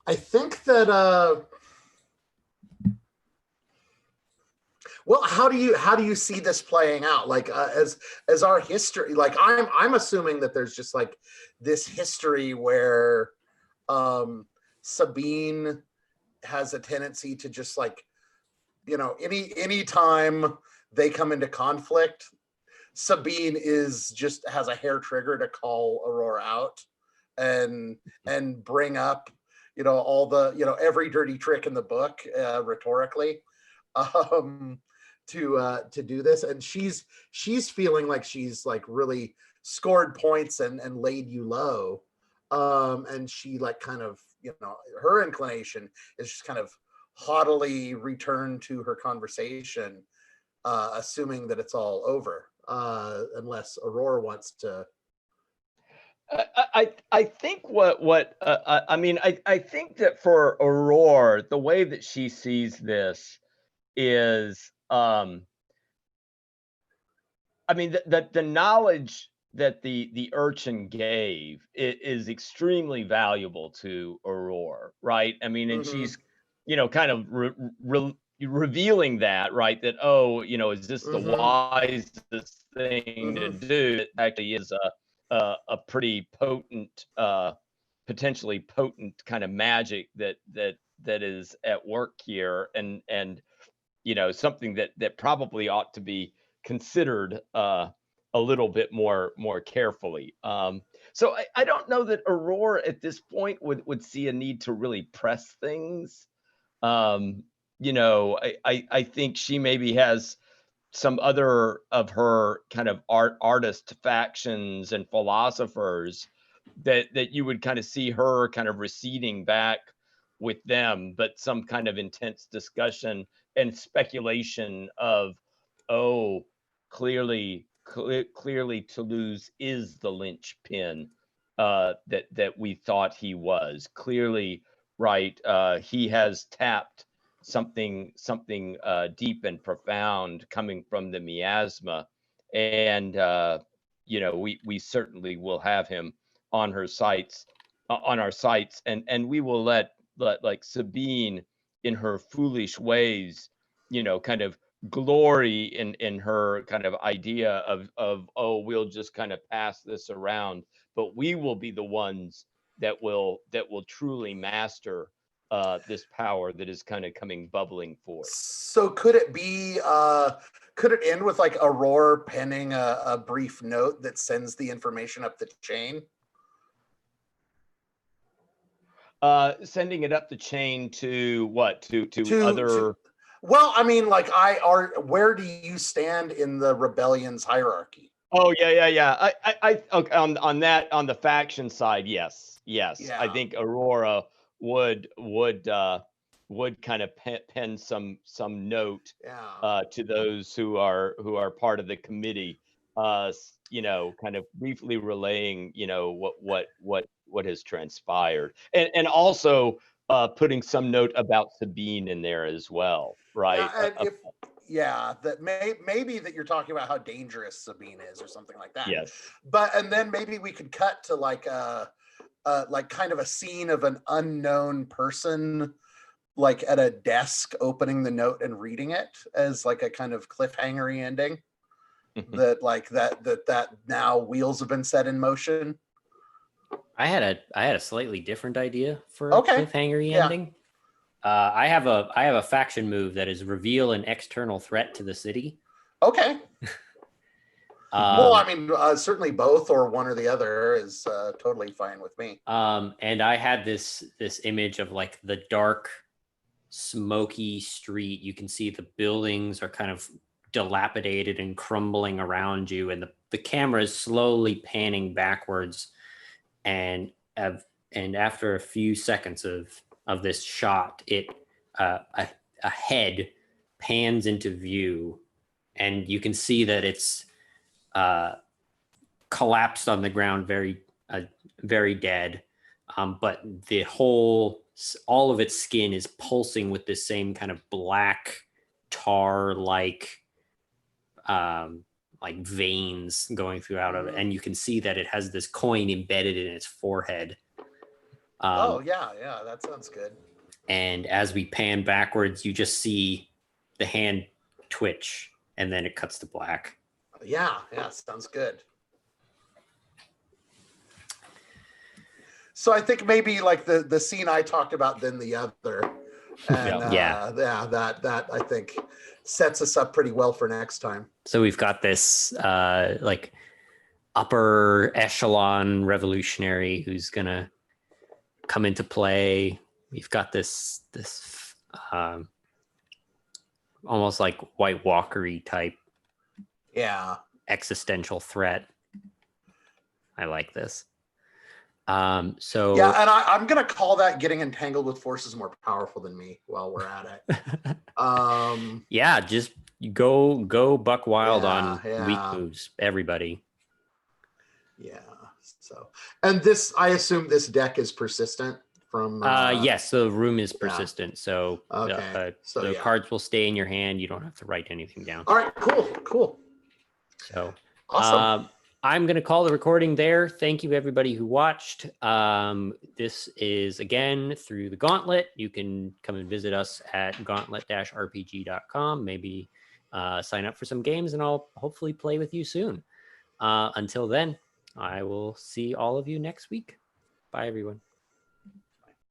I think that well, how do you see this playing out? Like as our history, like I'm assuming that there's just like this history where Sabine has a tendency to just like, you know, any time they come into conflict, Sabine has a hair trigger to call Aurora out and bring up, you know, all the, you know, every dirty trick in the book rhetorically to do this. And she's feeling like she's like really scored points and laid you low. And she like kind of, you know, her inclination is just kind of haughtily return to her conversation, assuming that it's all over, unless Aurora wants to. I think I mean, I think that for Aurora, the way that she sees this is, I mean, the knowledge that the urchin gave is extremely valuable to Aurora, right? I mean, and she's, you know, kind of revealing that, right? That, oh, you know, is this the wisest thing to do? It actually is a pretty potent, potentially potent kind of magic that is at work here, and you know, something that probably ought to be considered a little bit more carefully. So I don't know that Aurora at this point would see a need to really press things. You know, I think she maybe has some other of her kind of artist factions and philosophers that you would kind of see her kind of receding back with them, but some kind of intense discussion and speculation of, oh, clearly Toulouse is the linchpin that we thought he was. Clearly, right? He has tapped something deep and profound coming from the miasma, and you know, we certainly will have him on her sites, on our sites, and we will let like Sabine in her foolish ways, you know, kind of glory in her kind of idea of, oh, we'll just kind of pass this around, but we will be the ones that will truly master this power that is kind of coming bubbling forth. So could it be could it end with like Aurora penning a brief note that sends the information up the chain? Sending it up the chain to what? To other. Well, I mean, like, where do you stand in the rebellion's hierarchy? Oh yeah. Okay, on that, on the faction side, yes. Yeah. I think Aurora would kind of pen some note to those who are part of the committee, you know, kind of briefly relaying, you know, what has transpired, and also putting some note about Sabine in there as well, right? Yeah, that maybe that you're talking about how dangerous Sabine is or something like that. Yes. But and then maybe we could cut to like kind of a scene of an unknown person like at a desk opening the note and reading it as like a kind of cliffhangery ending. That like that now wheels have been set in motion. I had a slightly different idea for a cliffhangery ending. I have a faction move that is reveal an external threat to the city. Okay. Well, I mean, certainly both or one or the other is totally fine with me. And I had this image of like the dark smoky street. You can see the buildings are kind of dilapidated and crumbling around you, and the camera is slowly panning backwards, and after a few seconds of this shot, it a head pans into view, and you can see that it's collapsed on the ground, very dead, but all of its skin is pulsing with the same kind of black tar like veins going throughout of it, and you can see that it has this coin embedded in its forehead. Oh yeah, that sounds good. And as we pan backwards, you just see the hand twitch, and then it cuts to black. Yeah, sounds good. So I think maybe like the scene I talked about, then the other, and that I think sets us up pretty well for next time. So we've got this like upper echelon revolutionary who's gonna come into play. We've got this almost like White Walker-y type existential threat. I like this. So yeah, and I'm gonna call that getting entangled with forces more powerful than me while we're at it. Yeah, just go buck wild on weak moves, everybody. Yeah. So, and this, I assume this deck is persistent from. Yes, the room is persistent, so okay. the cards will stay in your hand. You don't have to write anything down. All right, cool. So awesome. I'm going to call the recording there. Thank you, everybody who watched. This is, again, through the Gauntlet. You can come and visit us at gauntlet-rpg.com. Maybe sign up for some games, and I'll hopefully play with you soon. Until then, I will see all of you next week. Bye, everyone.